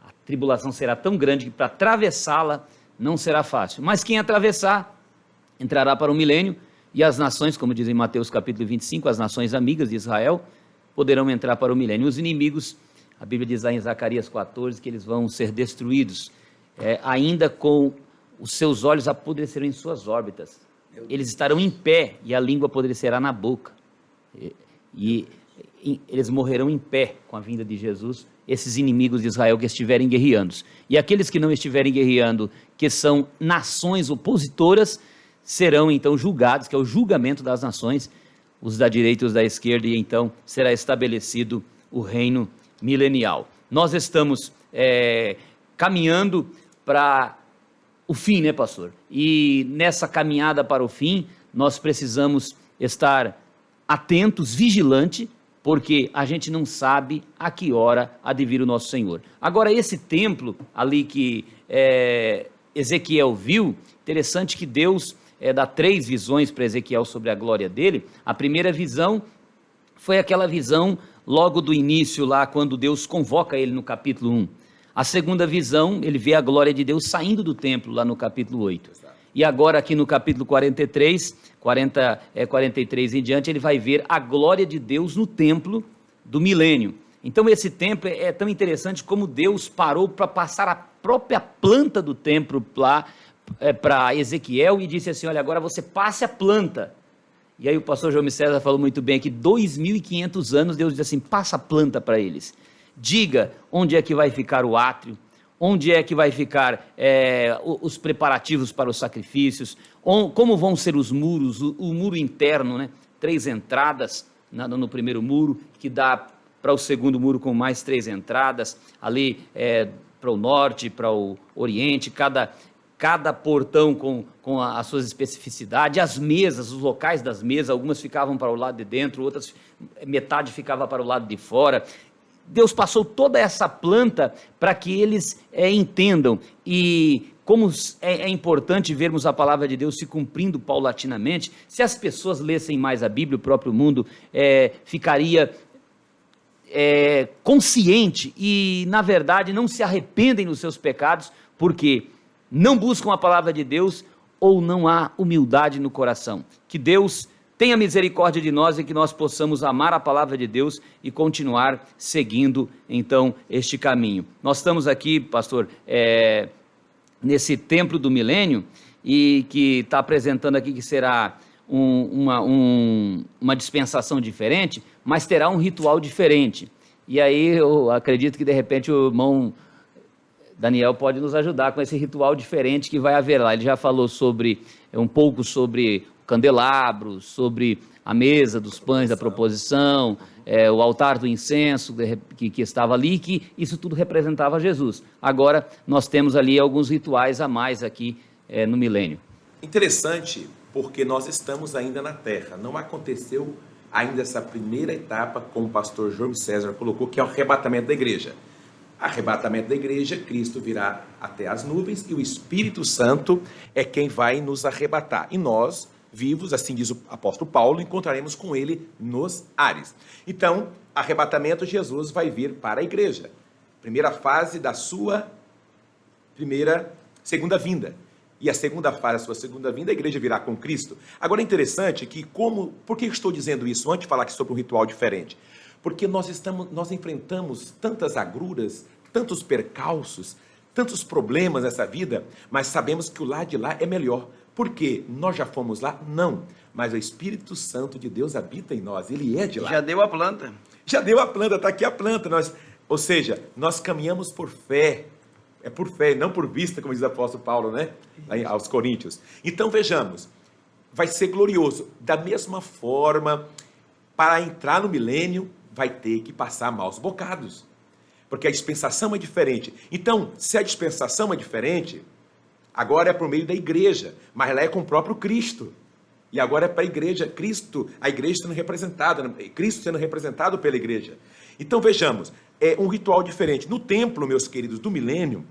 a tribulação será tão grande que para atravessá-la não será fácil. Mas quem atravessar entrará para o milênio, e as nações, como diz em Mateus capítulo 25, as nações amigas de Israel poderão entrar para o milênio. Os inimigos, a Bíblia diz lá em Zacarias 14 que eles vão ser destruídos, ainda com os seus olhos apodrecerão em suas órbitas, eles estarão em pé e a língua apodrecerá na boca, e eles morrerão em pé com a vinda de Jesus, esses inimigos de Israel que estiverem guerreando. E aqueles que não estiverem guerreando, que são nações opositoras, serão então julgados, que é o julgamento das nações, os da direita e os da esquerda, e então será estabelecido o reino milenial. Nós estamos caminhando para o fim, né, pastor? E nessa caminhada para o fim, nós precisamos estar atentos, vigilante, porque a gente não sabe a que hora há de vir o nosso Senhor. Agora, esse templo ali que Ezequiel viu, interessante que Deus dá 3 visões para Ezequiel sobre a glória dele. A primeira visão foi aquela visão logo do início lá, quando Deus convoca ele no capítulo 1. A segunda visão, ele vê a glória de Deus saindo do templo lá no capítulo 8. E agora aqui no capítulo 43 em diante, ele vai ver a glória de Deus no templo do milênio. Então esse templo é tão interessante como Deus parou para passar a própria planta do templo lá para Ezequiel e disse assim: olha, agora você passe a planta. E aí o pastor João César falou muito bem aqui, 2.500 anos Deus disse assim, passa a planta para eles. Diga onde é que vai ficar o átrio, onde é que vai ficar os preparativos para os sacrifícios, como vão ser os muros, o muro interno, né? 3 entradas no primeiro muro, que dá para o segundo muro com mais 3 entradas, ali para o norte, para o oriente, cada portão com as suas especificidades, as mesas, os locais das mesas, algumas ficavam para o lado de dentro, outras, metade ficava para o lado de fora. Deus passou toda essa planta para que eles entendam, e como é importante vermos a palavra de Deus se cumprindo paulatinamente. Se as pessoas lessem mais a Bíblia, o próprio mundo ficaria consciente e, na verdade, não se arrependem dos seus pecados, porque não buscam a palavra de Deus ou não há humildade no coração. Que Deus tenha misericórdia de nós e que nós possamos amar a palavra de Deus e continuar seguindo, então, este caminho. Nós estamos aqui, pastor, nesse templo do milênio, e que está apresentando aqui que será uma dispensação diferente, mas terá um ritual diferente. E aí eu acredito que de repente o irmão Daniel pode nos ajudar com esse ritual diferente que vai haver lá. Ele já falou um pouco sobre o candelabro, sobre a mesa dos pães da proposição, o altar do incenso que estava ali, que isso tudo representava Jesus. Agora nós temos ali alguns rituais a mais aqui no milênio. Interessante, porque nós estamos ainda na terra. Não aconteceu ainda essa primeira etapa, como o pastor João César colocou, que é o arrebatamento da igreja. Arrebatamento da igreja, Cristo virá até as nuvens e o Espírito Santo é quem vai nos arrebatar. E nós, vivos, assim diz o apóstolo Paulo, encontraremos com ele nos ares. Então, arrebatamento, Jesus vai vir para a igreja. Primeira fase da sua segunda vinda. E a segunda fase da sua segunda vinda, a igreja virá com Cristo. Agora é interessante que por que eu estou dizendo isso antes de falar aqui sobre um ritual diferente? Porque nós enfrentamos tantas agruras, tantos percalços, tantos problemas nessa vida, mas sabemos que o lado de lá é melhor. Por quê? Nós já fomos lá? Não. Mas o Espírito Santo de Deus habita em nós, ele é de lá. Já deu a planta. Já deu a planta, está aqui a planta. Ou seja, nós caminhamos por fé. É por fé, não por vista, como diz o apóstolo Paulo, né? Aos Coríntios. Então vejamos, vai ser glorioso. Da mesma forma, para entrar no milênio, vai ter que passar maus bocados. Porque a dispensação é diferente. Então, se a dispensação é diferente, agora é por meio da igreja, mas lá é com o próprio Cristo. E agora é para a igreja, a igreja sendo representada, Cristo sendo representado pela igreja. Então vejamos, é um ritual diferente. No templo, meus queridos, do milênio,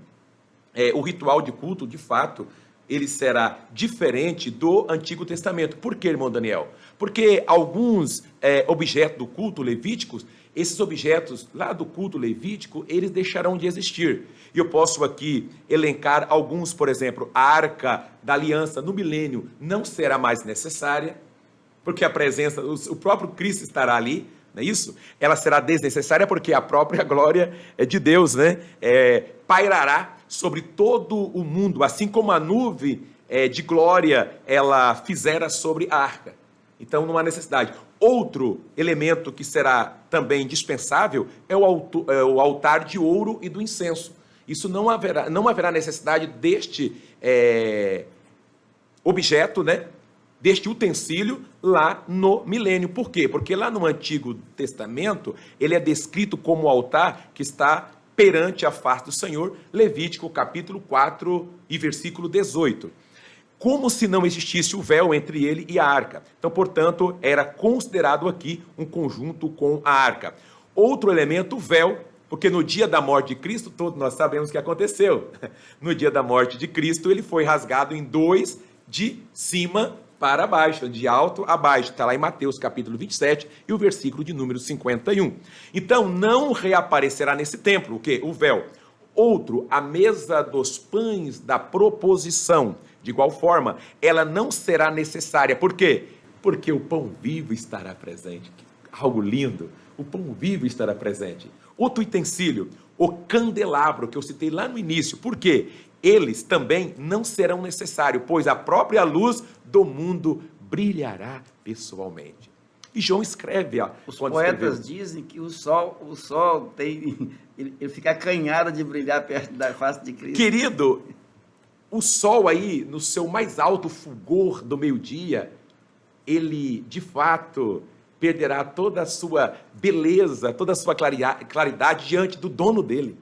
o ritual de culto, de fato, ele será diferente do Antigo Testamento. Por quê, irmão Daniel? Porque alguns objetos do culto levíticos, esses objetos lá do culto levítico, eles deixarão de existir. E eu posso aqui elencar alguns, por exemplo, a Arca da Aliança no milênio não será mais necessária, porque a presença, o próprio Cristo estará ali, não é isso? Ela será desnecessária porque a própria glória de Deus, né, pairará sobre todo o mundo, assim como a nuvem de glória ela fizera sobre a arca. Então não há necessidade. Outro elemento que será também indispensável é o altar de ouro e do incenso. Isso não haverá necessidade deste objeto, né? Deste utensílio lá no milênio. Por quê? Porque lá no Antigo Testamento, ele é descrito como o altar que está perante a face do Senhor, Levítico capítulo 4 e versículo 18. Como se não existisse o véu entre ele e a arca. Então, portanto, era considerado aqui um conjunto com a arca. Outro elemento, o véu, porque no dia da morte de Cristo, todos nós sabemos o que aconteceu. No dia da morte de Cristo, ele foi rasgado em dois, de cima para baixo, de alto a baixo. Está lá em Mateus capítulo 27 e o versículo de número 51. Então, não reaparecerá nesse templo, o quê? O véu. Outro, a mesa dos pães da proposição. De igual forma, ela não será necessária. Por quê? Porque o pão vivo estará presente. Algo lindo. O pão vivo estará presente. Outro utensílio, o candelabro, que eu citei lá no início. Por quê? Eles também não serão necessários, pois a própria luz do mundo brilhará pessoalmente. E João escreve, os poetas dizem que o sol ele fica acanhado de brilhar perto da face de Cristo. Querido, o sol aí, no seu mais alto fulgor do meio-dia, ele, de fato, perderá toda a sua beleza, toda a sua claridade diante do dono dele,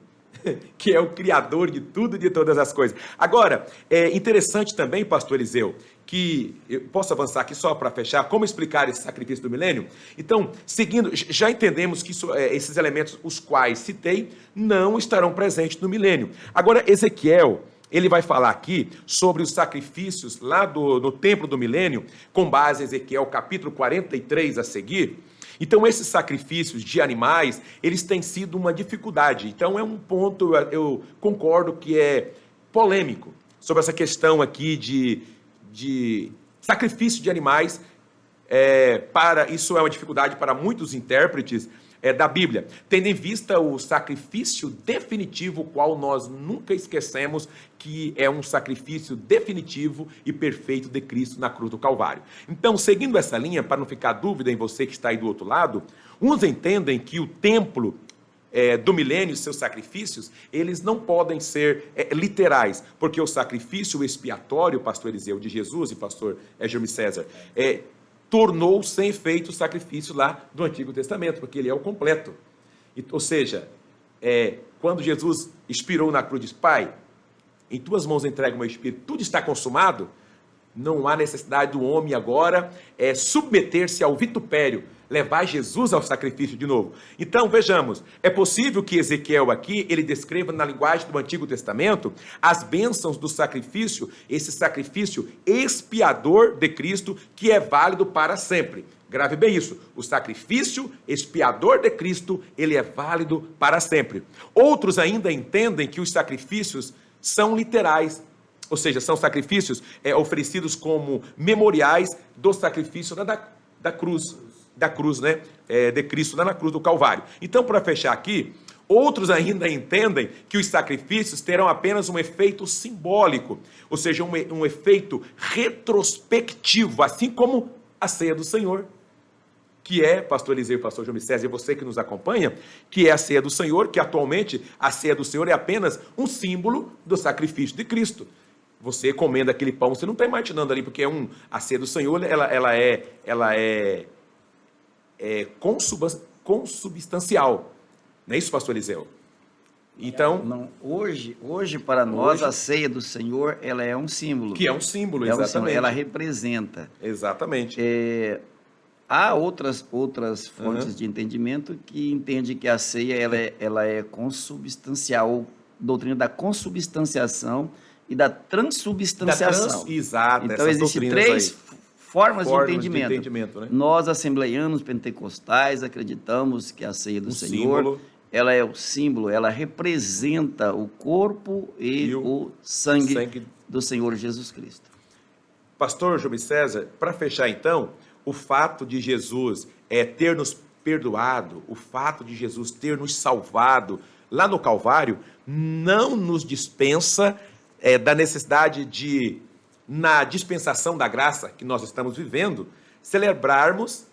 que é o Criador de tudo e de todas as coisas. Agora, é interessante também, pastor Eliseu, que eu posso avançar aqui só para fechar, como explicar esse sacrifício do milênio? Então, seguindo, já entendemos que esses elementos, os quais citei, não estarão presentes no milênio. Agora, Ezequiel, ele vai falar aqui sobre os sacrifícios lá no templo do milênio, com base em Ezequiel capítulo 43 a seguir. Então, esses sacrifícios de animais, eles têm sido uma dificuldade. Então, é um ponto, eu concordo que é polêmico, sobre essa questão aqui de sacrifício de animais Isso é uma dificuldade para muitos intérpretes da Bíblia, tendo em vista o sacrifício definitivo, qual nós nunca esquecemos que é um sacrifício definitivo e perfeito de Cristo na cruz do Calvário. Então, seguindo essa linha, para não ficar dúvida em você que está aí do outro lado, uns entendem que o templo do milênio, seus sacrifícios, eles não podem ser literais, porque o sacrifício expiatório, pastor Eliseu, de Jesus e pastor Júlio César, tornou sem efeito o sacrifício lá do Antigo Testamento, porque ele é o completo. Ou seja, quando Jesus expirou na cruz, diz: Pai, em tuas mãos entrego o meu espírito, tudo está consumado, não há necessidade do homem agora submeter-se ao vitupério, levar Jesus ao sacrifício de novo. Então, vejamos, é possível que Ezequiel aqui, ele descreva na linguagem do Antigo Testamento as bênçãos do sacrifício, esse sacrifício expiador de Cristo, que é válido para sempre. Grave bem isso, o sacrifício expiador de Cristo, ele é válido para sempre. Outros ainda entendem que os sacrifícios são literais, ou seja, são sacrifícios oferecidos como memoriais do sacrifício da cruz, né? De Cristo lá na cruz do Calvário. Então, para fechar aqui, outros ainda entendem que os sacrifícios terão apenas um efeito simbólico, ou seja, um efeito retrospectivo, assim como a ceia do Senhor, que é, pastor Eliseu e pastor João César, e você que nos acompanha, que é a ceia do Senhor, que atualmente a ceia do Senhor é apenas um símbolo do sacrifício de Cristo. Você comendo aquele pão, você não está imaginando ali, porque a ceia do Senhor, ela é consubstancial. Não é isso, pastor Eliseu? Então, não, hoje para nós, a ceia do Senhor, ela é um símbolo. Que é um símbolo, exatamente. Um símbolo, ela representa. Exatamente. Há outras fontes de entendimento que entendem que a ceia ela é consubstancial, doutrina da consubstanciação e da transubstanciação. Exato. Então, existem três formas de entendimento. Né? Nós, assembleianos pentecostais, acreditamos que a ceia do Senhor, ela é o símbolo, ela representa o corpo e o sangue do Senhor Jesus Cristo. Pastor Júlio César, para fechar então, o fato de Jesus ter nos perdoado, o fato de Jesus ter nos salvado lá no Calvário, não nos dispensa da necessidade de, na dispensação da graça que nós estamos vivendo, celebrarmos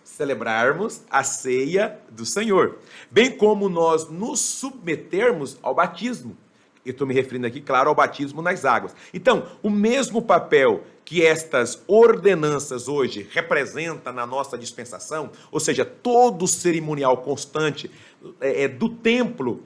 a ceia do Senhor, bem como nós nos submetermos ao batismo. Eu estou me referindo aqui, claro, ao batismo nas águas. Então, o mesmo papel que estas ordenanças hoje representam na nossa dispensação, ou seja, todo o cerimonial constante do templo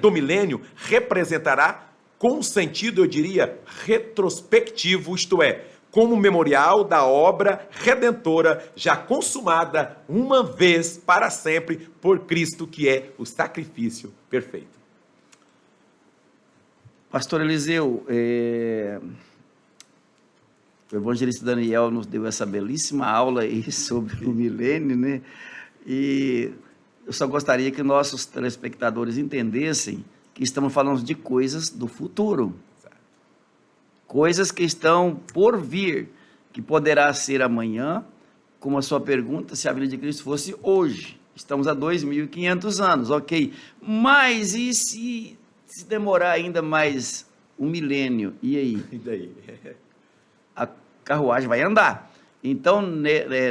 do milênio, representará com sentido, eu diria, retrospectivo, isto é, como memorial da obra redentora já consumada uma vez para sempre por Cristo, que é o sacrifício perfeito. Pastor Eliseu, o evangelista Daniel nos deu essa belíssima aula aí sobre o milênio, né? E eu só gostaria que nossos telespectadores entendessem que estamos falando de coisas do futuro. Coisas que estão por vir, que poderá ser amanhã, como a sua pergunta, se a vinda de Cristo fosse hoje. Estamos há 2.500 anos, ok. Mas e se demorar ainda mais um milênio? E aí? E daí? A carruagem vai andar. Então,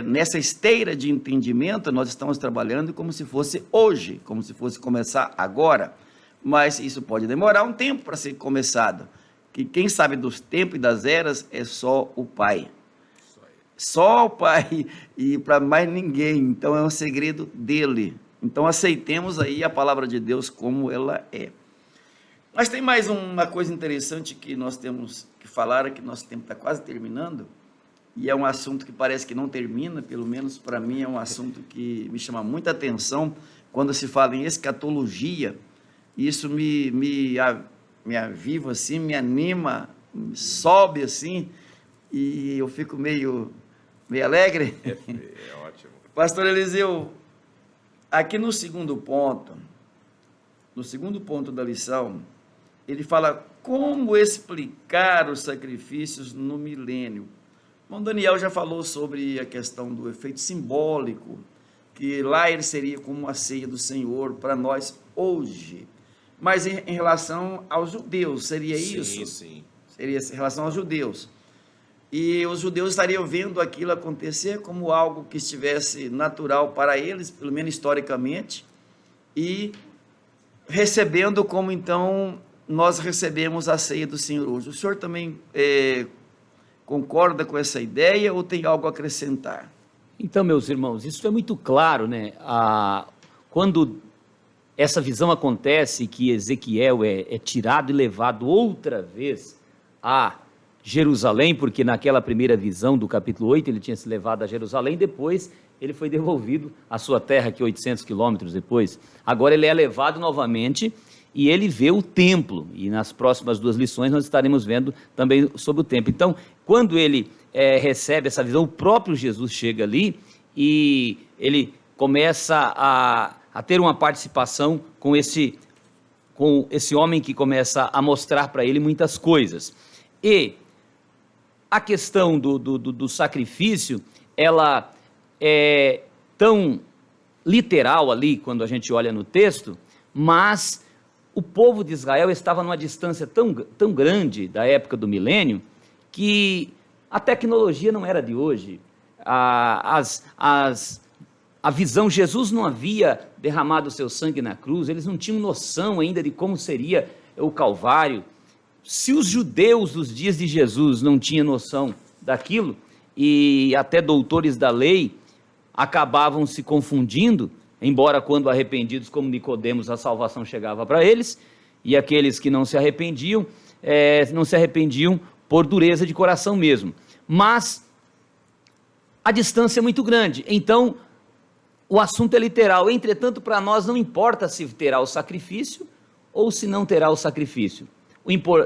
nessa esteira de entendimento, nós estamos trabalhando como se fosse hoje, como se fosse começar agora. Mas isso pode demorar um tempo para ser começado. Que quem sabe dos tempos e das eras é só o Pai. Só o Pai e para mais ninguém. Então é um segredo dele. Então aceitemos aí a palavra de Deus como ela é. Mas tem mais uma coisa interessante que nós temos que falar, que nosso tempo está quase terminando, e é um assunto que parece que não termina, pelo menos para mim é um assunto que me chama muita atenção, quando se fala em escatologia. Isso me aviva assim, me anima, sobe assim, e eu fico meio alegre. É ótimo. Pastor Eliseu, aqui no segundo ponto da lição, ele fala como explicar os sacrifícios no milênio. Bom, Daniel já falou sobre a questão do efeito simbólico, que lá ele seria como a ceia do Senhor para nós hoje. Mas em relação aos judeus, seria isso? Sim. Seria em relação aos judeus. E os judeus estariam vendo aquilo acontecer como algo que estivesse natural para eles, pelo menos historicamente, e recebendo como então nós recebemos a ceia do Senhor hoje. O senhor também concorda com essa ideia ou tem algo a acrescentar? Então, meus irmãos, isso é muito claro, né? Quando essa visão acontece, que Ezequiel é tirado e levado outra vez a Jerusalém, porque naquela primeira visão do capítulo 8 ele tinha se levado a Jerusalém, depois ele foi devolvido à sua terra, que 800 quilômetros depois. Agora ele é levado novamente e ele vê o templo, e nas próximas 2 lições nós estaremos vendo também sobre o templo. Então, quando ele recebe essa visão, o próprio Jesus chega ali e ele começa a ter uma participação com esse homem que começa a mostrar para ele muitas coisas. E a questão do sacrifício, ela é tão literal ali, quando a gente olha no texto, mas o povo de Israel estava numa distância tão grande da época do milênio, que a tecnologia não era de hoje. A visão, Jesus não havia derramado o seu sangue na cruz, eles não tinham noção ainda de como seria o Calvário. Se os judeus dos dias de Jesus não tinham noção daquilo, e até doutores da lei acabavam se confundindo, embora quando arrependidos como Nicodemos a salvação chegava para eles, e aqueles que não se arrependiam por dureza de coração mesmo. Mas a distância é muito grande, então o assunto é literal. Entretanto, para nós não importa se terá o sacrifício ou se não terá o sacrifício.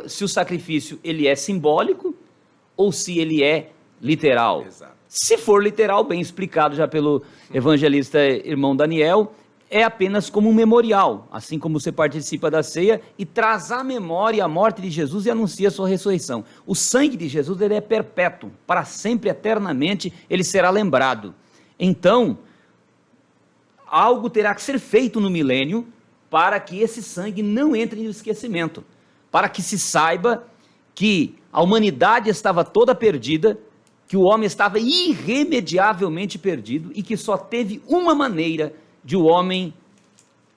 Se o sacrifício ele é simbólico ou se ele é literal. Exato. Se for literal, bem explicado já pelo evangelista irmão Daniel, é apenas como um memorial, assim como você participa da ceia e traz à memória a morte de Jesus e anuncia a sua ressurreição. O sangue de Jesus ele é perpétuo, para sempre, eternamente, ele será lembrado. Então, algo terá que ser feito no milênio para que esse sangue não entre no esquecimento, para que se saiba que a humanidade estava toda perdida, que o homem estava irremediavelmente perdido e que só teve uma maneira de o homem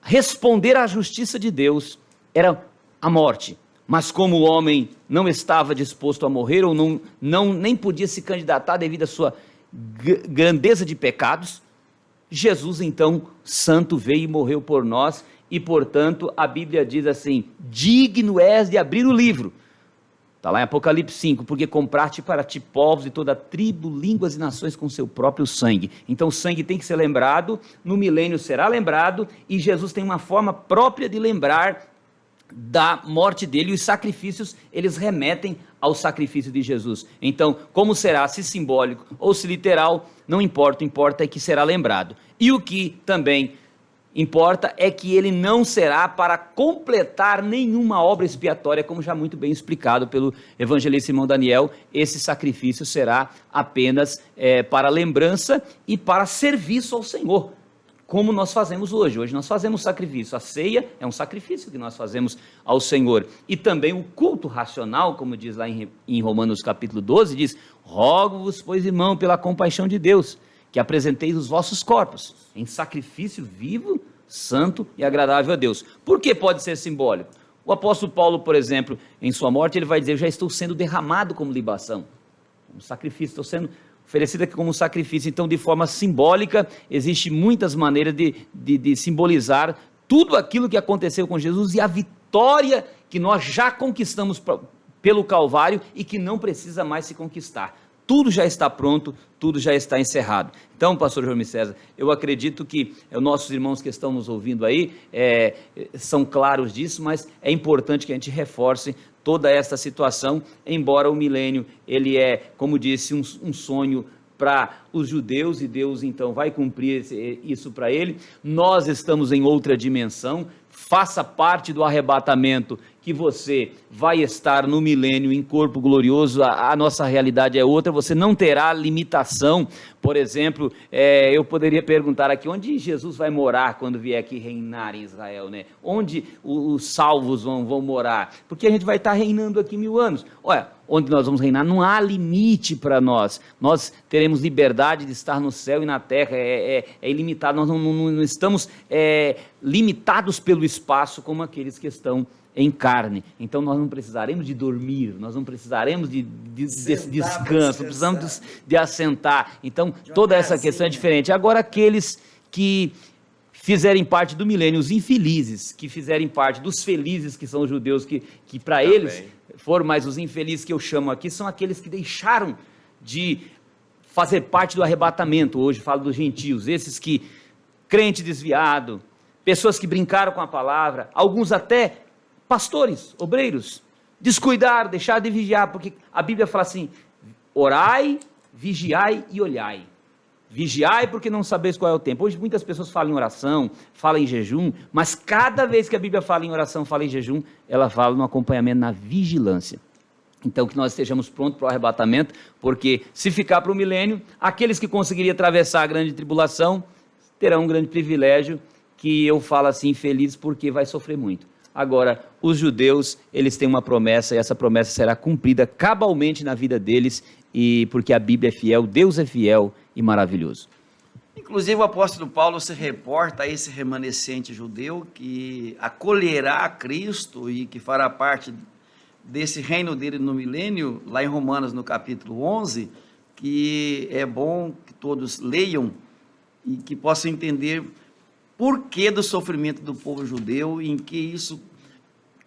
responder à justiça de Deus, era a morte. Mas como o homem não estava disposto a morrer ou nem podia se candidatar devido à sua grandeza de pecados, Jesus então, santo, veio e morreu por nós e portanto a Bíblia diz assim, digno és de abrir o livro. Está lá em Apocalipse 5, porque compraste para ti povos de toda tribo, línguas e nações com seu próprio sangue. Então o sangue tem que ser lembrado, no milênio será lembrado, e Jesus tem uma forma própria de lembrar da morte dele, e os sacrifícios, eles remetem ao sacrifício de Jesus. Então, como será, se simbólico ou se literal, não importa, o importa é que será lembrado. E o que também importa é que ele não será para completar nenhuma obra expiatória, como já muito bem explicado pelo evangelista irmão Daniel. Esse sacrifício será apenas para lembrança e para serviço ao Senhor, como nós fazemos hoje. Hoje nós fazemos sacrifício, a ceia é um sacrifício que nós fazemos ao Senhor, e também o culto racional, como diz lá em Romanos capítulo 12, diz, rogo-vos, pois irmão, pela compaixão de Deus, que apresenteis os vossos corpos em sacrifício vivo, santo e agradável a Deus. Por que pode ser simbólico? O apóstolo Paulo, por exemplo, em sua morte, ele vai dizer, eu já estou sendo derramado como libação, como sacrifício, estou sendo oferecido aqui como sacrifício. Então, de forma simbólica, existem muitas maneiras de simbolizar tudo aquilo que aconteceu com Jesus e a vitória que nós já conquistamos pelo Calvário e que não precisa mais se conquistar. Tudo já está pronto, tudo já está encerrado. Então, pastor João César, eu acredito que nossos irmãos que estão nos ouvindo aí são claros disso, mas é importante que a gente reforce toda esta situação, embora o milênio, ele é, como disse, um sonho para os judeus, e Deus então vai cumprir isso para ele. Nós estamos em outra dimensão, faça parte do arrebatamento, que você vai estar no milênio em corpo glorioso. A nossa realidade é outra, você não terá limitação. Por exemplo, eu poderia perguntar aqui, onde Jesus vai morar quando vier aqui reinar em Israel, né? Onde os salvos vão morar? Porque a gente vai estar reinando aqui 1000 anos. Olha, onde nós vamos reinar, não há limite para nós. Nós teremos liberdade de estar no céu e na terra, é ilimitado. Nós não estamos limitados pelo espaço como aqueles que estão em carne. Então nós não precisaremos de dormir, nós não precisaremos de descanso, não precisamos de assentar. Então toda essa questão é diferente. Agora, aqueles que fizerem parte do milênio, os infelizes, que fizerem parte dos felizes, que são os judeus, que para eles foram, mas os infelizes que eu chamo aqui são aqueles que deixaram de fazer parte do arrebatamento. Hoje falo dos gentios, esses que, crente desviado, pessoas que brincaram com a palavra, alguns até pastores, obreiros, descuidaram, deixaram de vigiar, porque a Bíblia fala assim: orai, vigiai e olhai. Vigiai porque não sabeis qual é o tempo. Hoje muitas pessoas falam em oração, falam em jejum, mas cada vez que a Bíblia fala em oração, fala em jejum, ela fala no acompanhamento, na vigilância. Então que nós estejamos prontos para o arrebatamento, porque se ficar para o milênio, aqueles que conseguiriam atravessar a grande tribulação, terão um grande privilégio, que eu falo assim, feliz, porque vai sofrer muito. Agora, os judeus, eles têm uma promessa, e essa promessa será cumprida cabalmente na vida deles, e porque a Bíblia é fiel, Deus é fiel e maravilhoso. Inclusive o apóstolo Paulo se reporta a esse remanescente judeu que acolherá Cristo e que fará parte desse reino dele no milênio, lá em Romanos, no capítulo 11, que é bom que todos leiam e que possam entender por que do sofrimento do povo judeu, e em que isso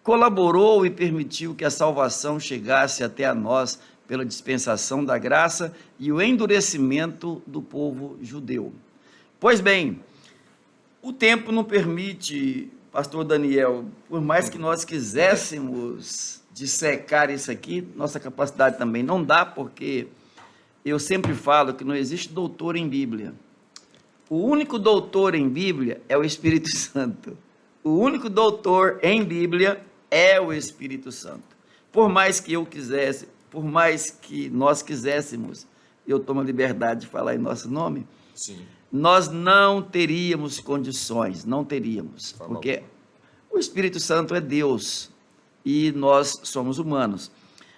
colaborou e permitiu que a salvação chegasse até a nós pela dispensação da graça e o endurecimento do povo judeu. Pois bem, o tempo não permite, pastor Daniel, por mais que nós quiséssemos dissecar isso aqui, nossa capacidade também não dá, porque eu sempre falo que não existe doutor em Bíblia. O único doutor em Bíblia é o Espírito Santo. O único doutor em Bíblia é o Espírito Santo. Por mais que eu quisesse, por mais que nós quiséssemos, eu tomo a liberdade de falar em nosso nome, Sim. Nós não teríamos condições, não teríamos, porque o Espírito Santo é Deus e nós somos humanos.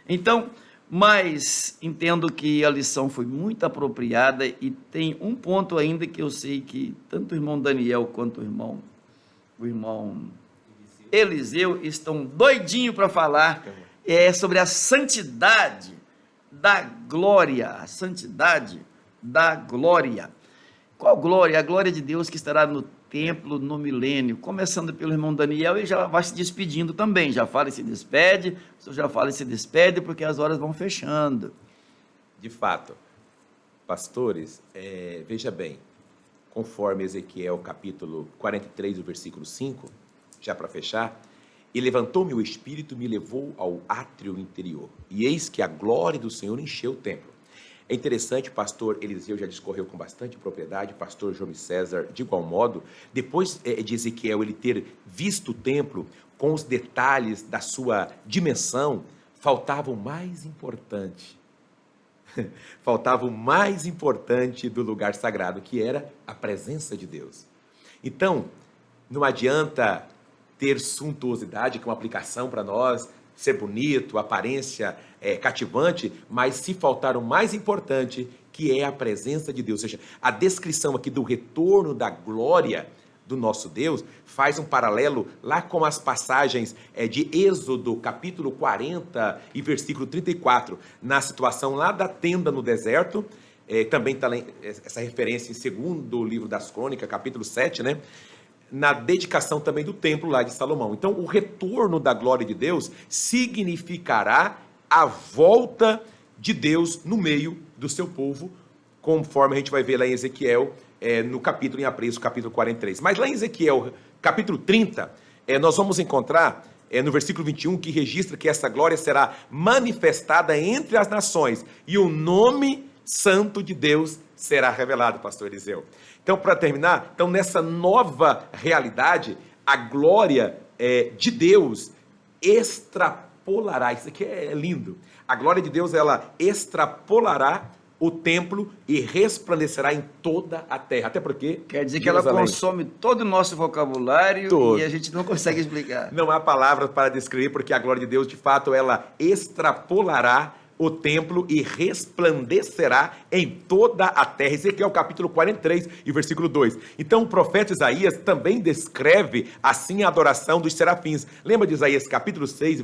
Então, mas entendo que a lição foi muito apropriada, e tem um ponto ainda que eu sei que tanto o irmão Daniel quanto o irmão Eliseu estão doidinhos para falar, sobre a santidade da glória, a santidade da glória. Qual glória? A glória de Deus que estará no templo no milênio, começando pelo irmão Daniel, e já vai se despedindo também, já fala e se despede, o senhor já fala e se despede, porque as horas vão fechando. De fato, pastores, veja bem, conforme Ezequiel capítulo 43, o versículo 5, já para fechar, e levantou-me o Espírito, me levou ao átrio interior, e eis que a glória do Senhor encheu o templo. É interessante, pastor Eliseu já discorreu com bastante propriedade, pastor João César, de igual modo, depois de Ezequiel ele ter visto o templo com os detalhes da sua dimensão, faltava o mais importante do lugar sagrado, que era a presença de Deus. Então, não adianta ter suntuosidade, que é uma aplicação para nós, ser bonito, aparência cativante, mas se faltar o mais importante, que é a presença de Deus. Ou seja, a descrição aqui do retorno da glória do nosso Deus faz um paralelo lá com as passagens de Êxodo, capítulo 40 e versículo 34, na situação lá da tenda no deserto. Também está essa referência em 2º livro das Crônicas, capítulo 7, né? Na dedicação também do templo lá de Salomão. Então, o retorno da glória de Deus significará a volta de Deus no meio do seu povo, conforme a gente vai ver lá em Ezequiel, no capítulo em Apreço, capítulo 43. Mas lá em Ezequiel, capítulo 30, nós vamos encontrar, no versículo 21, que registra que essa glória será manifestada entre as nações, e o nome santo de Deus será revelado, pastor Eliseu. Então, para terminar, nessa nova realidade, a glória de Deus extrapolará, isso aqui é lindo, a glória de Deus, ela extrapolará o templo e resplandecerá em toda a terra. Até porque... Quer dizer que ela consome todo o nosso vocabulário e a gente não consegue explicar. Não há palavras para descrever, porque a glória de Deus, de fato, ela extrapolará o templo e resplandecerá em toda a terra. Ezequiel capítulo 43 e versículo 2. Então o profeta Isaías também descreve assim a adoração dos serafins. Lembra de Isaías capítulo 6 e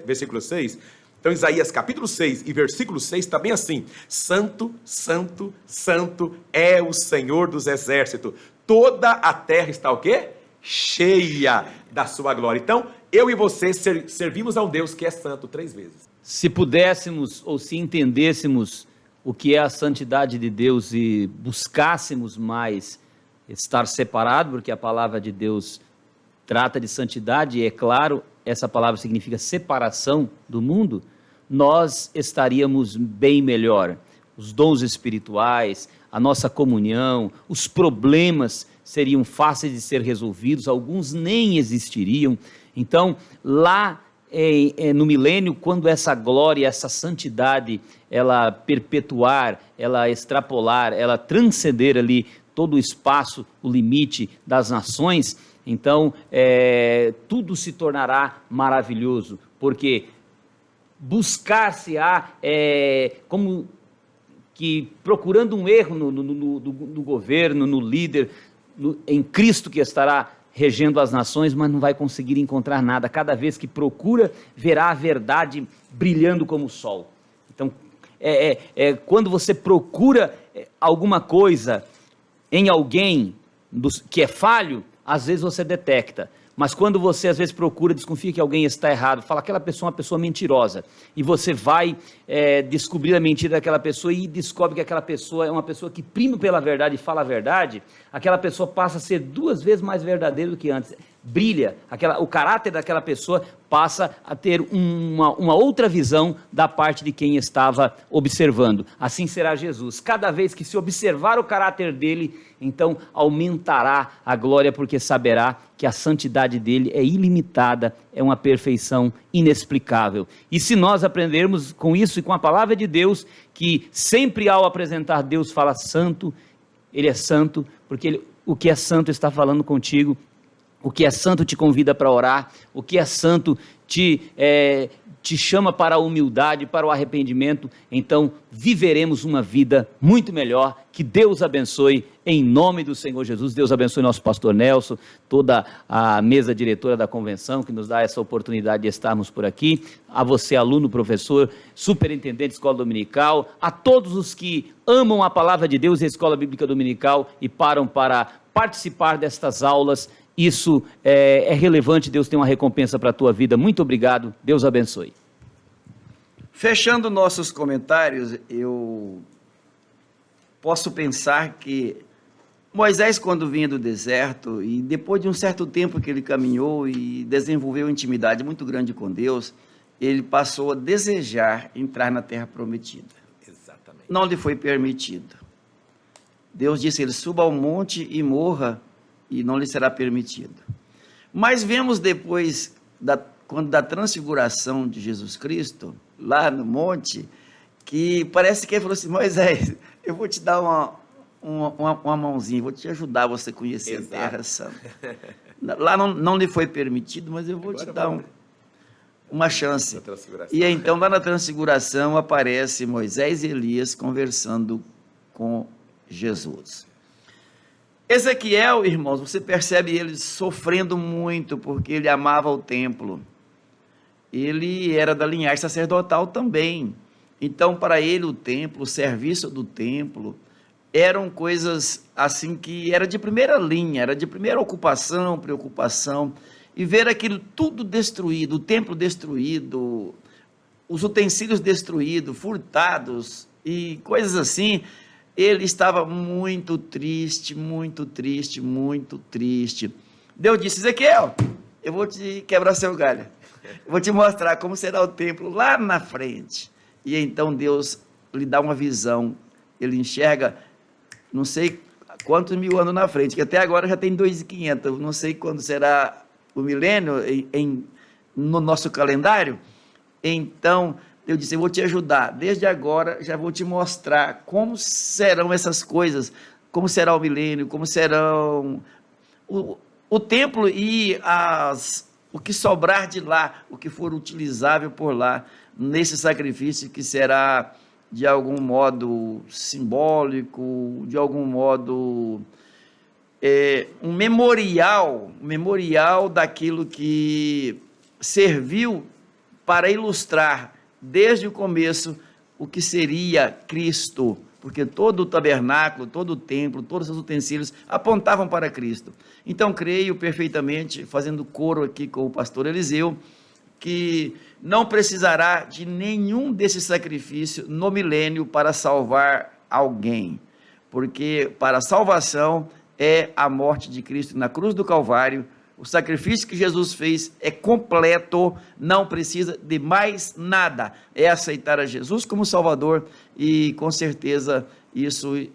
versículo 6? Então Isaías capítulo 6 e versículo 6 está bem assim: santo, santo, santo é o Senhor dos exércitos. Toda a terra está o quê? Cheia da sua glória. Então, eu e você servimos a um Deus que é santo 3 vezes. Se pudéssemos ou se entendêssemos o que é a santidade de Deus e buscássemos mais estar separado, porque a palavra de Deus trata de santidade, e é claro, essa palavra significa separação do mundo, nós estaríamos bem melhor. Os dons espirituais, a nossa comunhão, os problemas seriam fáceis de ser resolvidos, alguns nem existiriam. Então, lá no milênio, quando essa glória, essa santidade, ela perpetuar, ela extrapolar, ela transcender ali todo o espaço, o limite das nações, então tudo se tornará maravilhoso, porque buscar-se-á como que procurando um erro no governo, no líder, em Cristo que estará regendo as nações, mas não vai conseguir encontrar nada. Cada vez que procura, verá a verdade brilhando como o sol. Então, quando você procura alguma coisa em alguém que é falho, às vezes você detecta. Mas quando você às vezes procura, desconfia que alguém está errado, fala aquela pessoa é uma pessoa mentirosa, e você vai descobrir a mentira daquela pessoa e descobre que aquela pessoa é uma pessoa que prima pela verdade e fala a verdade, aquela pessoa passa a ser 2 vezes mais verdadeira do que antes, brilha, o caráter daquela pessoa passa a ter uma outra visão da parte de quem estava observando. Assim será Jesus. Cada vez que se observar o caráter dele, então aumentará a glória, porque saberá que a santidade dele é ilimitada, é uma perfeição inexplicável. E se nós aprendermos com isso e com a palavra de Deus, que sempre ao apresentar Deus fala santo, ele é santo, porque o que é santo está falando contigo. O que é santo te convida para orar, o que é santo te chama para a humildade, para o arrependimento. Então viveremos uma vida muito melhor. Que Deus abençoe em nome do Senhor Jesus. Deus abençoe nosso pastor Nelson, toda a mesa diretora da convenção que nos dá essa oportunidade de estarmos por aqui, a você aluno, professor, superintendente de escola dominical, a todos os que amam a palavra de Deus e a escola bíblica dominical e param para participar destas aulas. Isso é relevante, Deus tem uma recompensa para a tua vida. Muito obrigado, Deus abençoe. Fechando nossos comentários, eu posso pensar que Moisés, quando vinha do deserto, e depois de um certo tempo que ele caminhou e desenvolveu intimidade muito grande com Deus, ele passou a desejar entrar na terra prometida. Exatamente. Não lhe foi permitido. Deus disse, ele suba ao monte e morra, e não lhe será permitido. Mas vemos depois, quando da transfiguração de Jesus Cristo, lá no monte, que parece que ele falou assim, Moisés, eu vou te dar uma mãozinha, vou te ajudar a você conhecer a Terra Santa. Lá não lhe foi permitido, mas eu vou te dar uma chance. E então, lá na transfiguração, aparece Moisés e Elias conversando com Jesus. Ezequiel, irmãos, você percebe ele sofrendo muito, porque ele amava o templo. Ele era da linhagem sacerdotal também. Então, para ele, o templo, o serviço do templo, eram coisas assim que era de primeira linha, era de primeira ocupação, preocupação. E ver aquilo tudo destruído, o templo destruído, os utensílios destruídos, furtados e coisas assim, ele estava muito triste, muito triste, muito triste. Deus disse, Ezequiel, eu vou te quebrar seu galho, eu vou te mostrar como será o templo lá na frente. E então Deus lhe dá uma visão, ele enxerga, não sei quantos mil anos na frente, que até agora já tem 2.500, não sei quando será o milênio no nosso calendário. Então, eu disse, eu vou te ajudar, desde agora já vou te mostrar como serão essas coisas, como será o milênio, como serão o templo e o que sobrar de lá, o que for utilizável por lá, nesse sacrifício que será de algum modo simbólico, de algum modo um memorial daquilo que serviu para ilustrar desde o começo o que seria Cristo, porque todo o tabernáculo, todo o templo, todos os utensílios apontavam para Cristo. Então, creio perfeitamente, fazendo coro aqui com o pastor Eliseu, que não precisará de nenhum desses sacrifícios no milênio para salvar alguém, porque para a salvação é a morte de Cristo na cruz do Calvário. O sacrifício que Jesus fez é completo, não precisa de mais nada. É aceitar a Jesus como Salvador e, com certeza, isso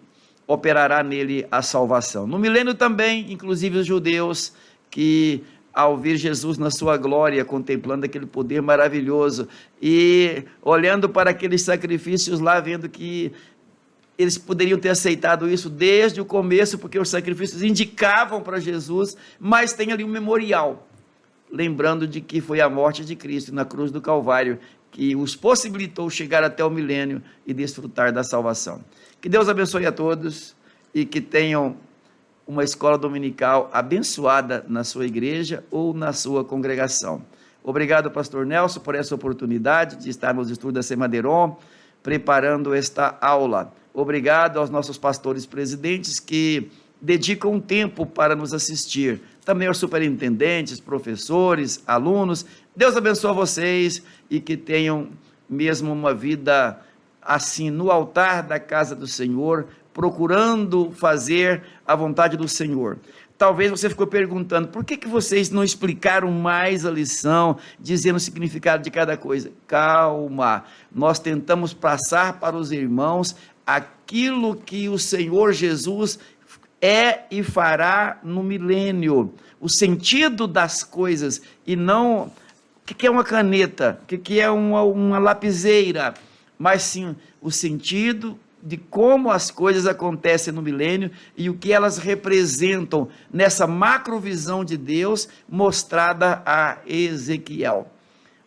operará nele a salvação. No milênio também, inclusive os judeus que, ao ver Jesus na sua glória, contemplando aquele poder maravilhoso e olhando para aqueles sacrifícios lá, vendo que eles poderiam ter aceitado isso desde o começo, porque os sacrifícios indicavam para Jesus, mas tem ali um memorial, lembrando de que foi a morte de Cristo na cruz do Calvário que os possibilitou chegar até o milênio e desfrutar da salvação. Que Deus abençoe a todos e que tenham uma escola dominical abençoada na sua igreja ou na sua congregação. Obrigado, pastor Nelson, por essa oportunidade de estar nos estudos da Semadeiron, preparando esta aula. Obrigado aos nossos pastores presidentes que dedicam um tempo para nos assistir. Também aos superintendentes, professores, alunos. Deus abençoe vocês e que tenham mesmo uma vida assim no altar da casa do Senhor, procurando fazer a vontade do Senhor. Talvez você ficou perguntando, por que vocês não explicaram mais a lição, dizendo o significado de cada coisa? Calma, nós tentamos passar para os irmãos aquilo que o Senhor Jesus é e fará no milênio, o sentido das coisas, e não o que é uma caneta, o que é uma lapiseira, mas sim o sentido de como as coisas acontecem no milênio e o que elas representam nessa macrovisão de Deus mostrada a Ezequiel.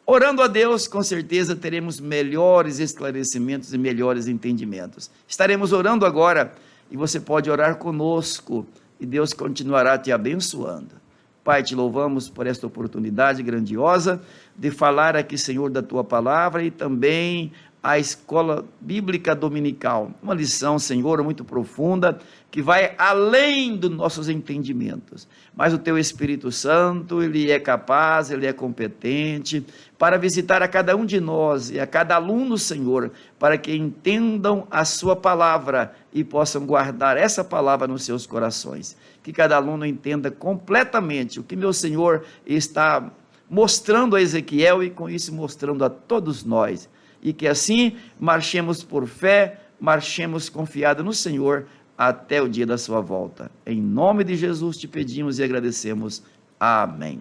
Orando a Deus, com certeza teremos melhores esclarecimentos e melhores entendimentos. Estaremos orando agora e você pode orar conosco e Deus continuará te abençoando. Pai, te louvamos por esta oportunidade grandiosa de falar aqui, Senhor, da tua palavra e também a escola bíblica dominical. Uma lição, Senhor, muito profunda, que vai além dos nossos entendimentos. Mas o teu Espírito Santo, ele é capaz, ele é competente para visitar a cada um de nós e a cada aluno, Senhor, para que entendam a sua palavra e possam guardar essa palavra nos seus corações. Que cada aluno entenda completamente o que meu Senhor está mostrando a Ezequiel e com isso mostrando a todos nós. E que assim marchemos por fé, marchemos confiados no Senhor até o dia da sua volta. Em nome de Jesus te pedimos e agradecemos. Amém.